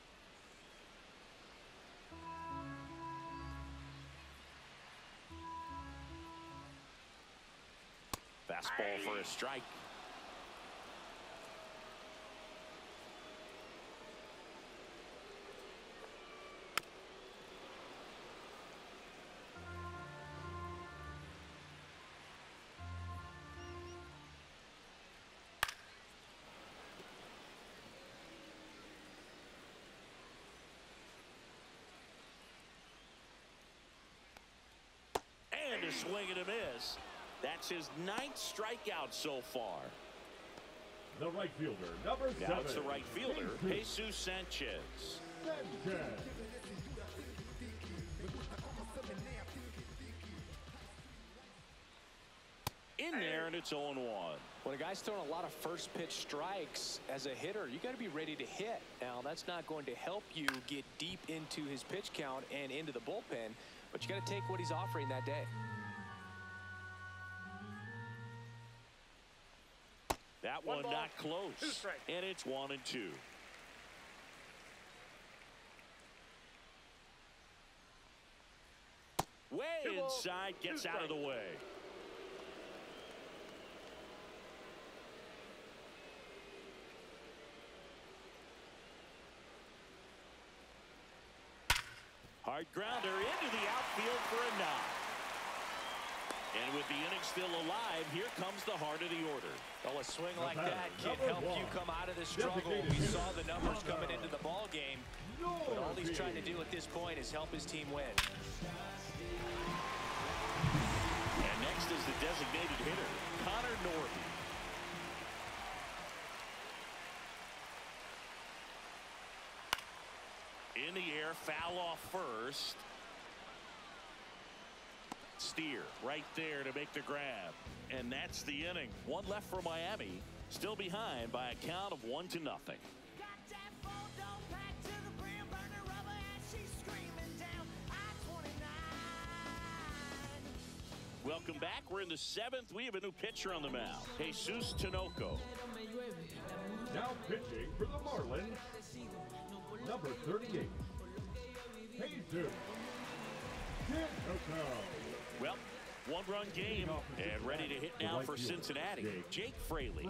Fastball for a strike. And a swing and a miss. That's his 9th strikeout so far. The right fielder, number 7. Now it's the right fielder, Jesus Sanchez. In there, and it's 0-1. When a guy's throwing a lot of first pitch strikes as a hitter, you got to be ready to hit. Now, that's not going to help you get deep into his pitch count and into the bullpen, but you got to take what he's offering that day. That one not close. And it's 1-2. Way inside, gets out of the way. Hard grounder into the outfield for a knock. And with the inning still alive, here comes the heart of the order. Well, a swing like that can help you come out of the struggle. We saw the numbers coming into the ball game, but all he's trying to do at this point is help his team win. And next is the designated hitter, Connor Norby. In the air, foul off first. Steer right there to make the grab. And that's the inning. One left for Miami. Still behind by a count of 1-0. Welcome back. We're in the 7th. We have a new pitcher on the mound, Jesus Tinoco. Now pitching for the Marlins, number 38, Jesus Tinoco. Well, one-run game and ready to hit now for Cincinnati, Jake Fraley.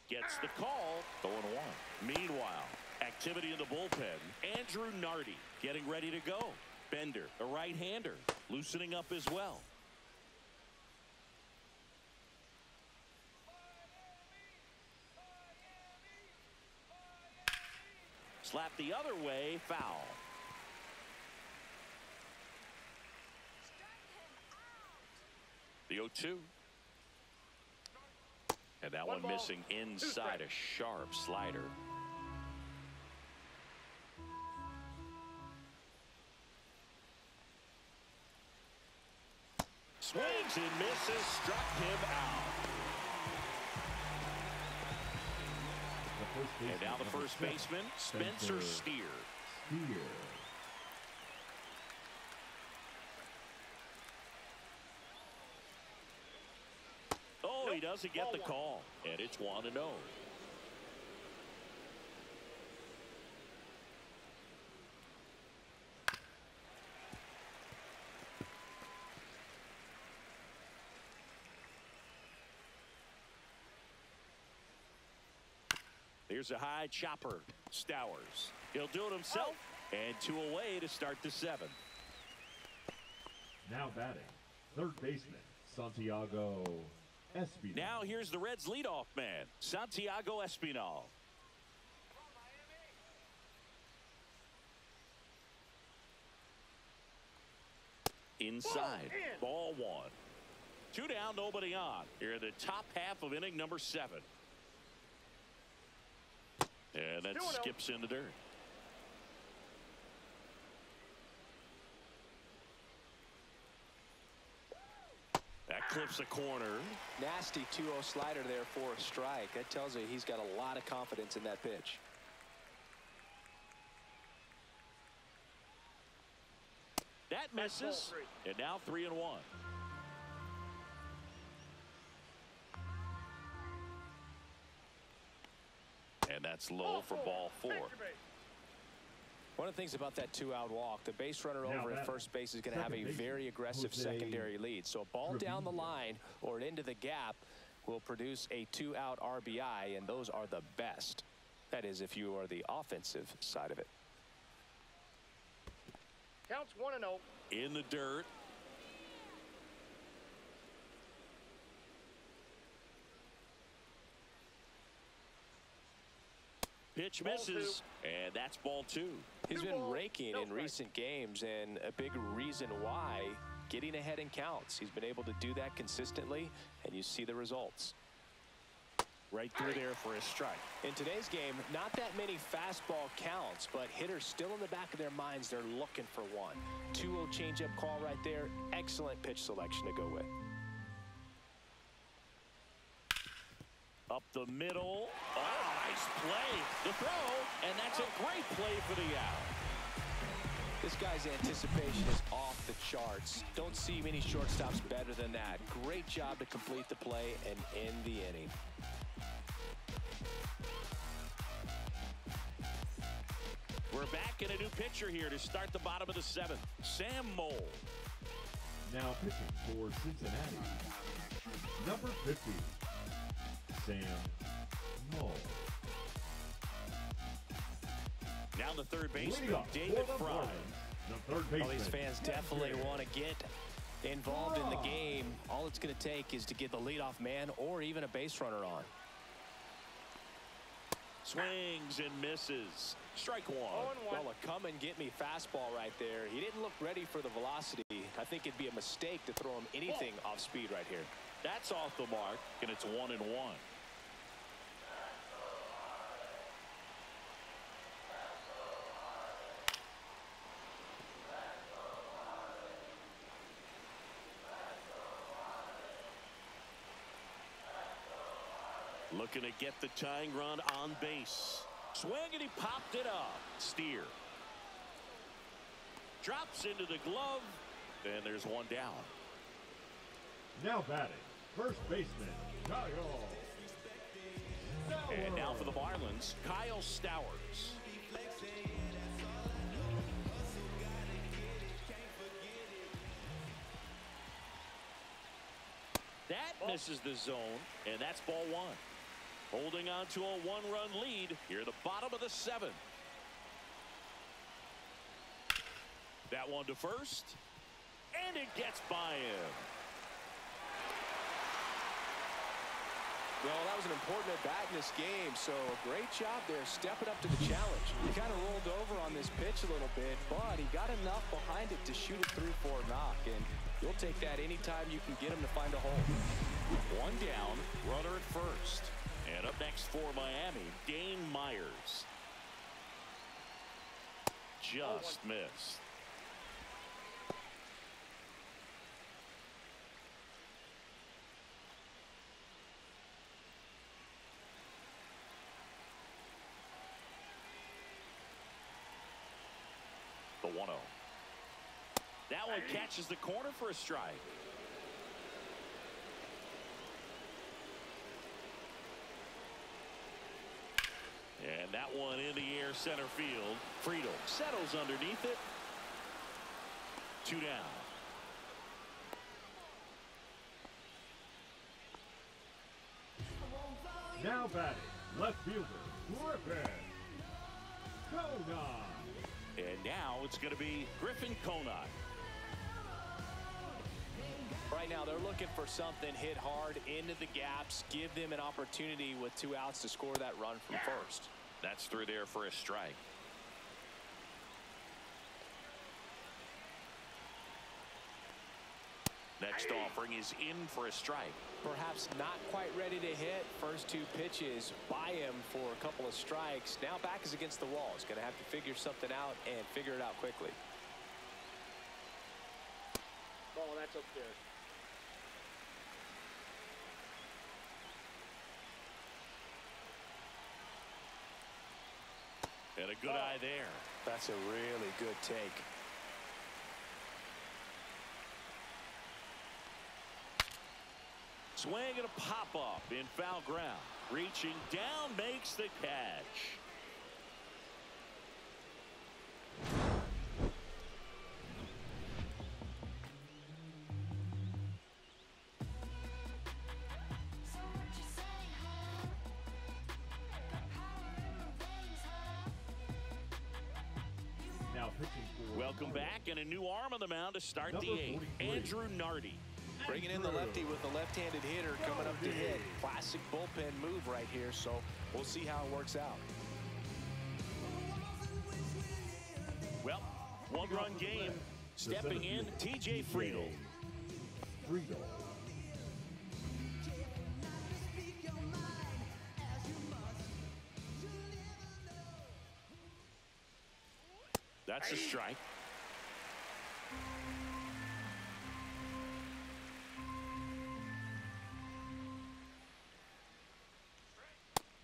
Gets the call, 0-1. Meanwhile, activity in the bullpen. Andrew Nardi getting ready to go. Bender, a right-hander, loosening up as well. Slap the other way, foul. The 0-2. And that one missing inside, a sharp slider. Swings and misses, struck him out. And now the first baseman, Spencer Steer. Oh, he doesn't get the call, and it's 1-0. Here's a high chopper. Stowers. He'll do it himself. And 2 away to start the 7th. Now batting, third baseman, Santiago Espinal. Now here's the Reds' leadoff man, Santiago Espinal. Inside. Ball 1. 2 down, nobody on. Here in the top half of inning number 7. And that skips in the dirt. That clips a corner. Nasty 2-0 slider there for a strike. That tells you he's got a lot of confidence in that pitch. That That misses. And now 3-1. And that's low for ball 4. One of the things about that 2-out walk, the base runner over at first base is going to have a very aggressive secondary lead. So a ball down the line or into the gap will produce a 2-out RBI, and those are the best. That is, if you are the offensive side of it. Counts 1-0. In the dirt. Pitch misses, and that's ball 2. He's been raking in recent games, and a big reason why, getting ahead in counts. He's been able to do that consistently, and you see the results. Right through there for a strike. In today's game, not that many fastball counts, but hitters still in the back of their minds, they're looking for one. 2-0 changeup call right there. Excellent pitch selection to go with. Up the middle. Oh, nice play. The throw, and that's a great play for the out. This guy's anticipation is off the charts. Don't see many shortstops better than that. Great job to complete the play and end the inning. We're back in a new pitcher here to start the bottom of the 7th. Sam Mole. Now pitching for Cincinnati, number 50, Sam Mole. Now the third baseman, Leading off David for the Fry. Marlins, the third baseman. Well, these fans definitely want to get involved in the game. All it's going to take is to get the leadoff man or even a base runner on. Swings and misses. Strike 1. Well, a come and get me fastball right there. He didn't look ready for the velocity. I think it'd be a mistake to throw him anything off speed right here. That's off the mark, and it's 1-1. Looking to get the tying run on base. Swing, and he popped it up. Steer. Drops into the glove, and there's one down. Now batting, first baseman, Kyle. And now for the Marlins, Kyle Stowers. That misses the zone, and that's ball 1. Holding on to a 1-run lead here at the bottom of the 7th. That one to first, and it gets by him. Well, that was an important at-bat in this game, so a great job there stepping up to the challenge. He kind of rolled over on this pitch a little bit, but he got enough behind it to shoot it through for a knock, and you'll take that anytime you can get him to find a hole. One down, runner at first. And up next for Miami, Dane Myers. Just missed. The 1-0. That one catches the corner for a strike. And that one in the air center field. Friedel settles underneath it. 2 down. Now batting, left fielder, Griffin Conine. And now it's going to be Griffin Conine. Right now, they're looking for something hit hard into the gaps, give them an opportunity with 2 outs to score that run from first. That's through there for a strike. Next offering is in for a strike. Perhaps not quite ready to hit. First 2 pitches by him for a couple of strikes. Now back is against the wall. He's going to have to figure something out and figure it out quickly. Oh, that's up there. And a good eye there. That's a really good take. Swing and a pop-up in foul ground. Reaching down, makes the catch. Now pitching for Welcome back, and a new arm on the mound to start the eighth. Andrew Nardi. Bringing in the lefty with the left-handed hitter coming up to hit. Classic bullpen move right here, so we'll see how it works out. Well, one-run game. Stepping in, TJ Friedl. That's a strike.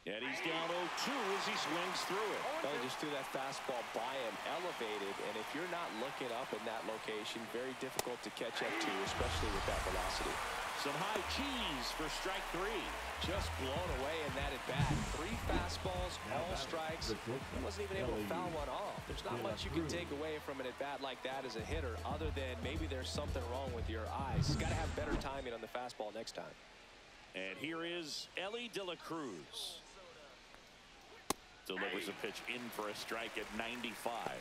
And he's down 0-2 as he swings through it. Well, he just threw that fastball by him, elevated, and if you're not looking up in that location, very difficult to catch up to, especially with that velocity. Some high cheese for strike 3. Just blown away in that at bat. 3 fastballs, all strikes. He wasn't even able to foul one off. There's not much you can take away from an at bat like that as a hitter, other than maybe there's something wrong with your eyes. Got to have better timing on the fastball next time. And here is Ellie De La Cruz. Delivers a pitch in for a strike at 95.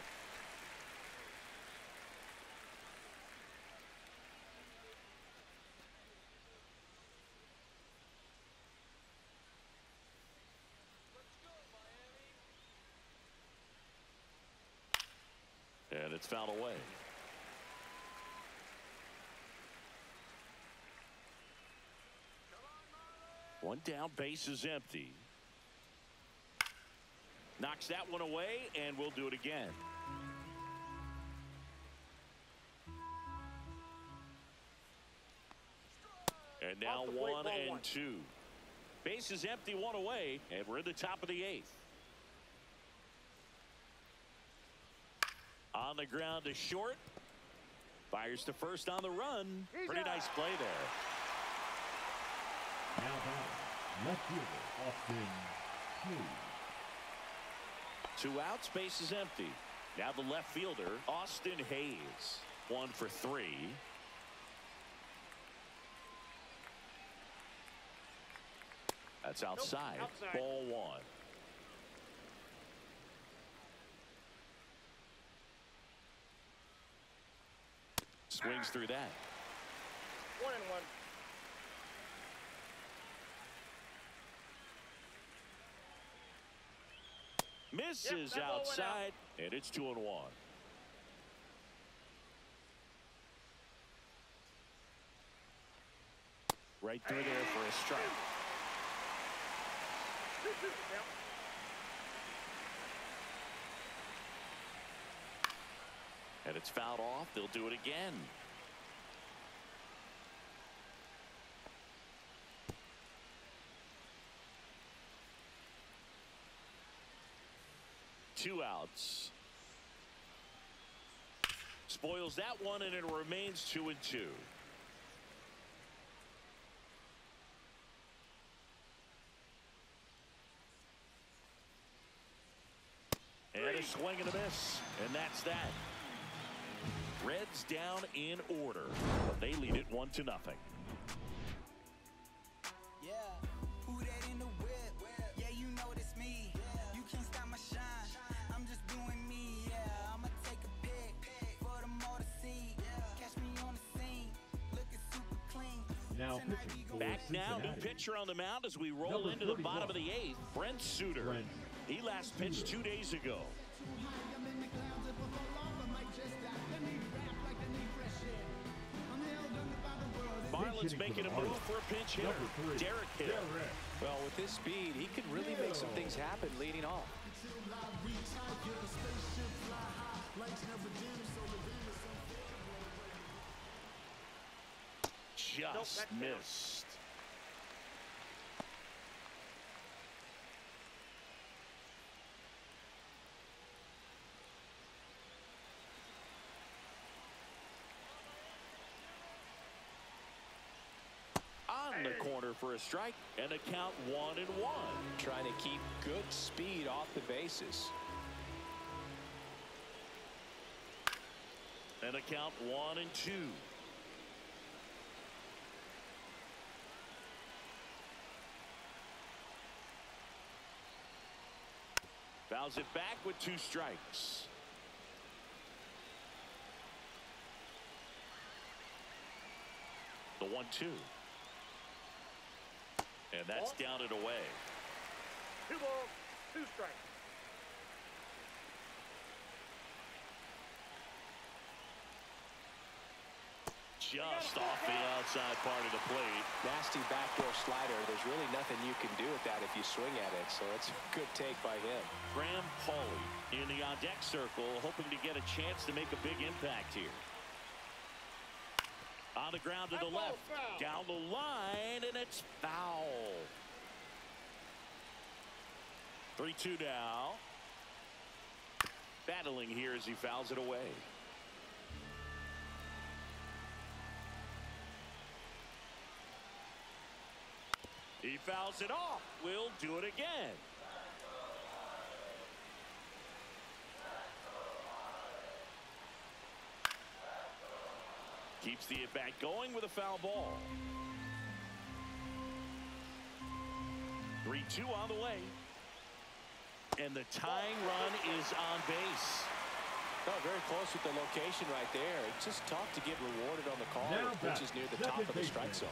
And it's fouled away. One down, base is empty. Knocks that one away, and we'll do it again. And now 1-2. Base is empty, one away, and we're in the top of the 8th. On the ground to short. Fires to first on the run. Pretty nice play there. Now batting, left fielder Austin Hayes. 2 outs, base is empty. Now the left fielder, Austin Hayes. 1 for 3. That's outside. Ball 1. Swings through that. 1-1. Misses outside, and it's 2-1. Right through there for a strike. And it's fouled off. They'll do it again. Two outs. Spoils that one, and it remains 2-2. And a swing and a miss, and that's that. Reds down in order, but they lead it 1-0. Yeah, who that in the whip? Yeah, you know it's me. You can't stop my shine. I'm just doing me. Yeah, I'ma take a pic for them all to see. Catch me on the scene, looking super clean. Now pitching for Back now, Cincinnati. new pitcher on the mound as we roll Number into the 31. bottom of the 8th. Brent Suter. He last pitched 2 days ago. Marlins making a move for a pinch hitter, Derek Hill. Well, with his speed, he could really make some things happen leading off. Just missed. On the corner. corner for a strike, and a count 1-1. Trying to keep good speed off the bases. And a count 1-2. Fouls it back with 2 strikes. The 1-2. And that's down and away. 2 balls, 2 strikes. Just off the outside part of the plate. Nasty backdoor slider. There's really nothing you can do with that if you swing at it. So it's a good take by him. Graham Pauly in the on-deck circle, hoping to get a chance to make a big impact here. On the ground to the left. Down the line, and it's foul. 3-2 now. Battling here as he fouls it away. He fouls it off. We'll do it again. Keeps the at-bat going with a foul ball. 3-2 on the way. And the tying run is on base. Oh, very close with the location right there. It's just tough to get rewarded on the call. Now Which is near the top of the strike zone.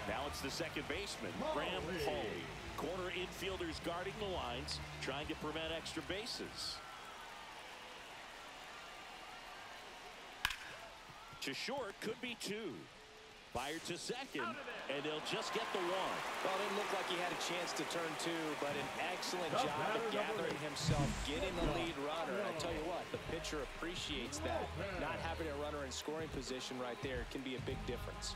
Now it's the second baseman, Graham Pauly. Corner infielders guarding the lines, trying to prevent extra bases. To short, could be 2. Fired to second, and they'll just get the 1. Well, it didn't look like he had a chance to turn 2, but an excellent job of gathering himself, getting the lead runner. I tell you what, the pitcher appreciates that. Not having a runner in scoring position right there can be a big difference.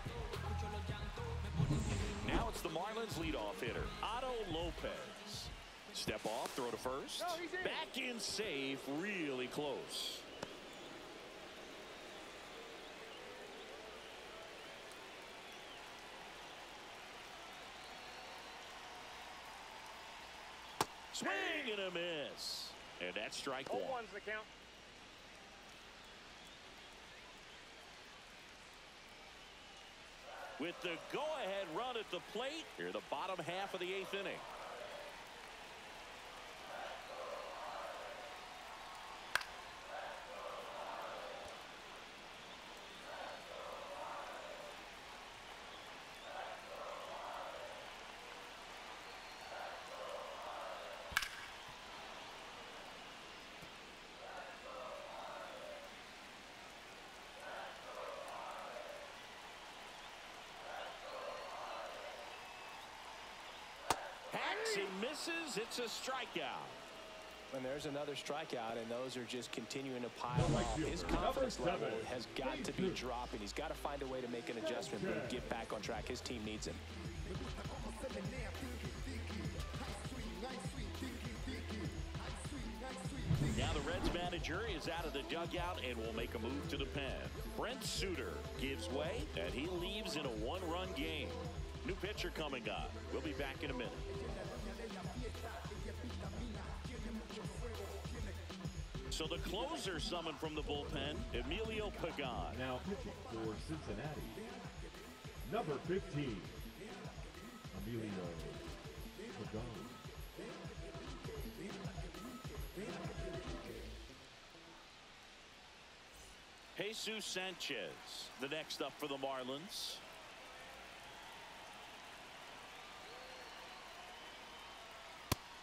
Now it's the Marlins leadoff hitter, Otto Lopez. Step off, throw to first. Back in safe, really close. Swing and a miss. And that's strike 1. 0-1's the count. With the go-ahead run at the plate, here the bottom half of the 8th inning. And misses. It's a strikeout. And there's another strikeout, and those are just continuing to pile up. His confidence level has got to be dropping. He's got to find a way to make an adjustment and get back on track. His team needs him. Now the Reds manager is out of the dugout and will make a move to the pen. Brent Suter gives way, and he leaves in a 1-run game. New pitcher coming up. We'll be back in a minute. So the closer summoned from the bullpen, Emilio Pagan. Now pitching for Cincinnati, number 15, Emilio Pagan. Jesus Sanchez, the next up for the Marlins.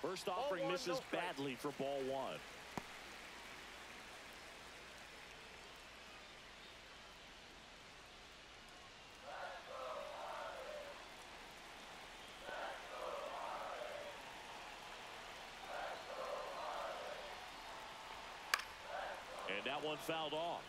First offering misses badly for ball 1. And that one fouled off.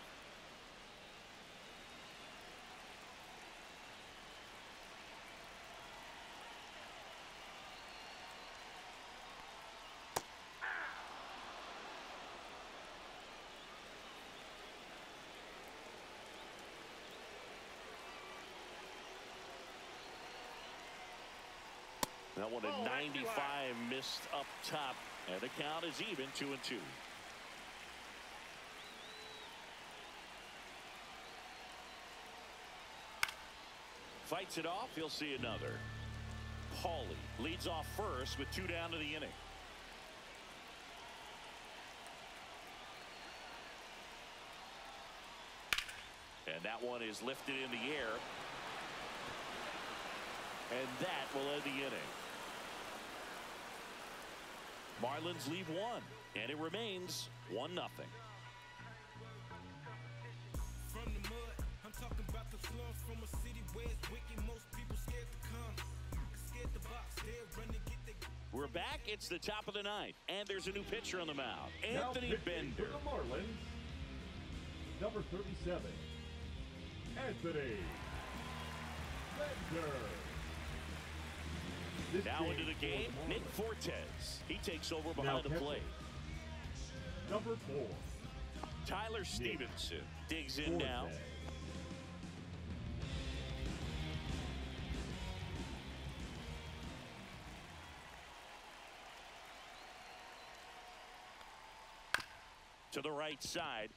That one at 95 missed up top. And the count is even 2-2. Fights it off. He'll see another. Paulie leads off first with 2 down to the inning. And that one is lifted in the air. And that will end the inning. Marlins leave 1, and it remains 1-0. From the mud, I'm talking about the slums from a city where it's wicked. Most people scared to come. Scared to box, they're running, get the... We're back. It's the top of the 9th, and there's a new pitcher on the mound. Now Anthony pitching Bender. for the Marlins, number 37, Anthony Bender. Now into the game, Nick Fortes. He takes over behind the plate. Number 4, Tyler Stevenson digs in now. To the right side,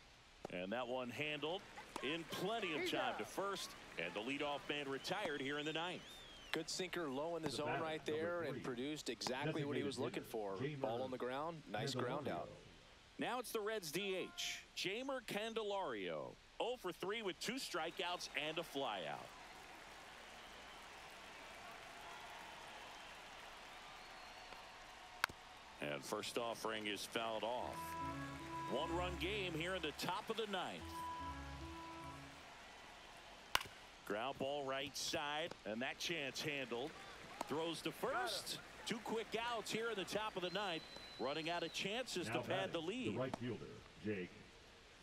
and that one handled in plenty of time to first, and the leadoff man retired here in the 9th. Good sinker low in the zone right there and produced exactly what he was looking for. Ball on the ground, nice ground out. Now it's the Reds DH, Jeimer Candelario. 0 for 3 with 2 strikeouts and a flyout. And first offering is fouled off. 1-run game here in the top of the 9th. Ground ball right side, and that chance handled. Throws to first. 2 quick outs here in the top of the 9th. Running out of chances to pad the lead. The right fielder, Jake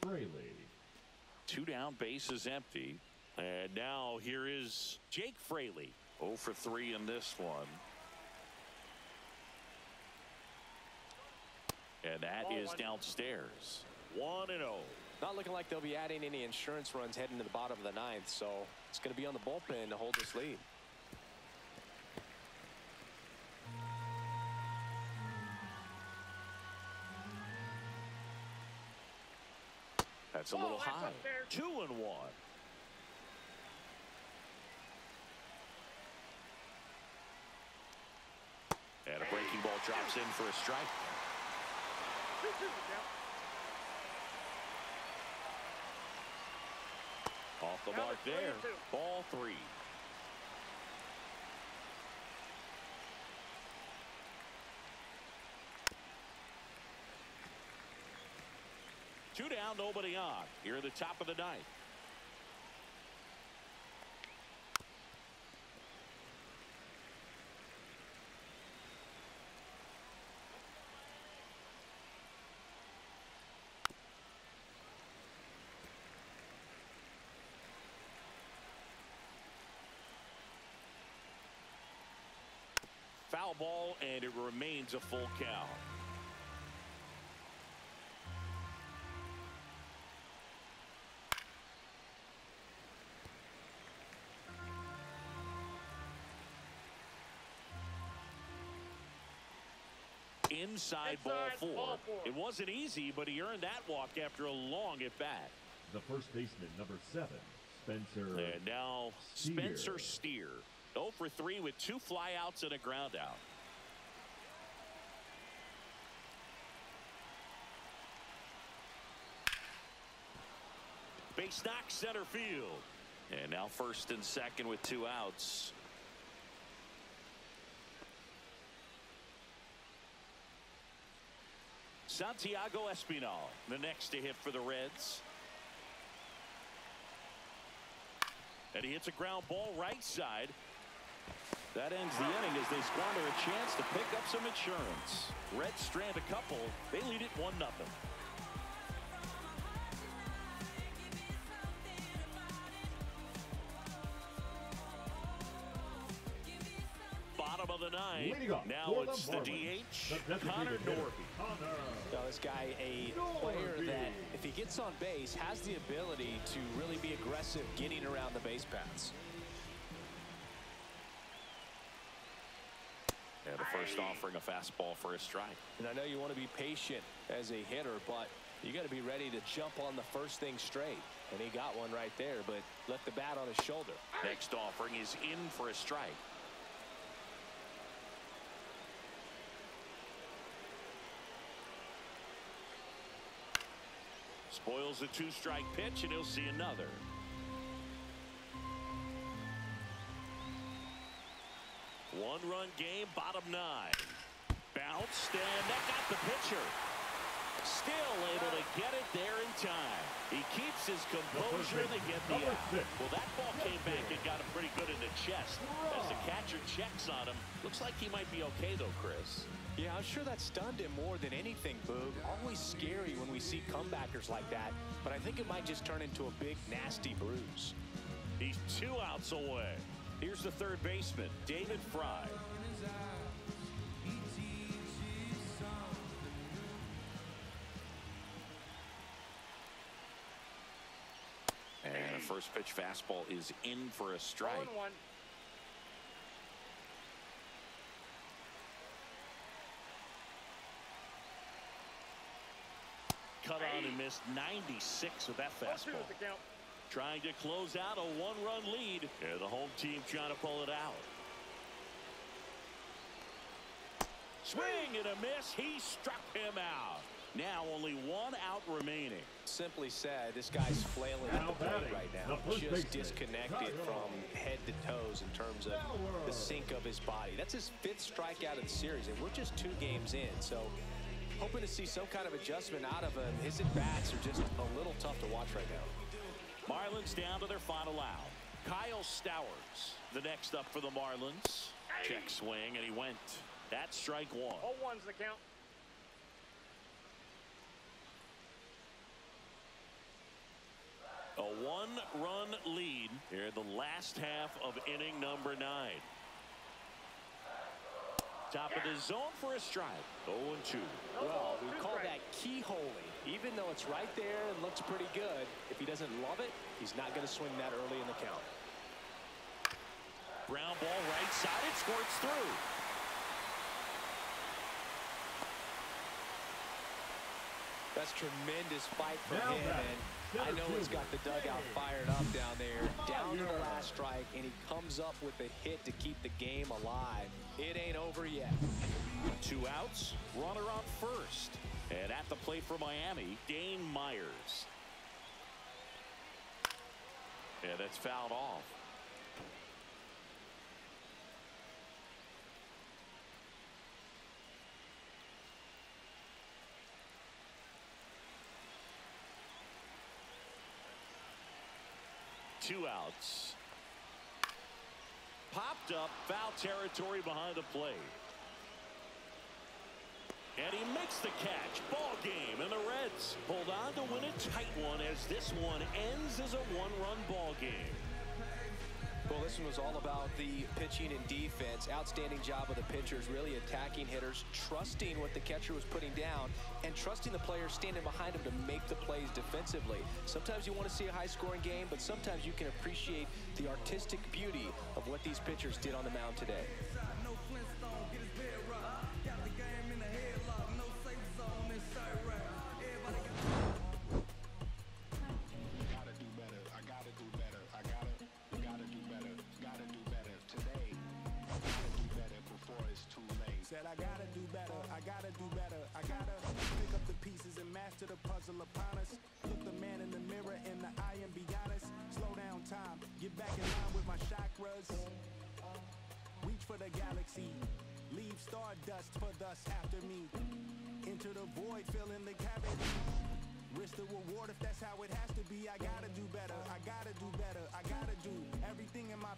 Fraley. 2 down, bases empty. And now here is Jake Fraley. 0 for 3 in this one. And that is downstairs. 1-0. Not looking like they'll be adding any insurance runs heading to the bottom of the 9th, so it's going to be on the bullpen to hold this lead. That's a little high. 2-1. And a breaking ball drops in for a strike. Off the mark there. Ball 3. Two down, nobody on. Here at the top of the 9th. Foul ball, and it remains a full count. Inside ball 4. It wasn't easy, but he earned that walk after a long at bat. The first baseman, number 7, Spencer. And now Spencer Steer. 0 for 3 with 2 flyouts and a ground out. Base knock center field. And now first and second with 2 outs. Santiago Espinal, the next to hit for the Reds. And he hits a ground ball right side. That ends the inning as they squander a chance to pick up some insurance. Reds strand a couple. They lead it 1-0. Bottom of the 9th. Now it's the DH, Connor Norby. Now this guy, a player that if he gets on base has the ability to really be aggressive getting around the base paths. First offering a fastball for a strike. And I know you want to be patient as a hitter, but you got to be ready to jump on the first thing straight. And he got one right there, but left the bat on his shoulder. Next offering is in for a strike. Spoils the 2-strike pitch, and he'll see another. One-run game, bottom 9. Bounced, and that got the pitcher. Still able to get it there in time. He keeps his composure to get the out. Well, that ball came back and got him pretty good in the chest. As the catcher checks on him, looks like he might be okay, though, Chris. Yeah, I'm sure that stunned him more than anything, Boog. Always scary when we see comebackers like that, but I think it might just turn into a big, nasty bruise. He's 2 outs away. Here's the third baseman, David Fry. And a first pitch fastball is in for a strike. 0-1. Cut on and missed 96 with that fastball. Trying to close out a 1-run lead. And the home team trying to pull it out. Swing and a miss. He struck him out. Now only 1 out remaining. Simply said, this guy's flailing at the plate right now. Just disconnected from head to toes in terms of the sink of his body. That's his 5th strikeout of the series, and we're just 2 games in. So hoping to see some kind of adjustment out of him. His at-bats are just a little tough to watch right now. Marlins down to their final out. Kyle Stowers, the next up for the Marlins. Check swing, and he went. That's strike 1. 0-1's the count. A 1-run lead here in the last half of inning number 9. Top of the zone for a strike. 0-2. Well, we call that keyholing. Even though it's right there and looks pretty good, if he doesn't love it, he's not going to swing that early in the count. Ground ball right side. It squirts through. That's tremendous fight from him, and I know he's got the dugout fired up down there. Down to the last strike, and he comes up with a hit to keep the game alive. It ain't over yet. 2 outs, runner on first. And at the plate for Miami, Dane Myers. And that's fouled off. Two outs. Popped up, foul territory behind the plate. And he makes the catch. Ball game, and the Reds hold on to win a tight one as this one ends as a 1-run ball game. Well, this one was all about the pitching and defense. Outstanding job of the pitchers, really attacking hitters, trusting what the catcher was putting down, and trusting the players standing behind him to make the plays defensively. Sometimes you want to see a high-scoring game, but sometimes you can appreciate the artistic beauty of what these pitchers did on the mound today. Said I gotta do better, I gotta do better, I gotta pick up the pieces and master the puzzle upon us. Look the man in the mirror in the eye and be honest. Slow down time, get back in line with my chakras. Reach for the galaxy, leave stardust for thus after me. Enter the void, fill in the cavity. Risk the reward if that's how it has to be. I gotta do better, I gotta do better, I gotta do everything in my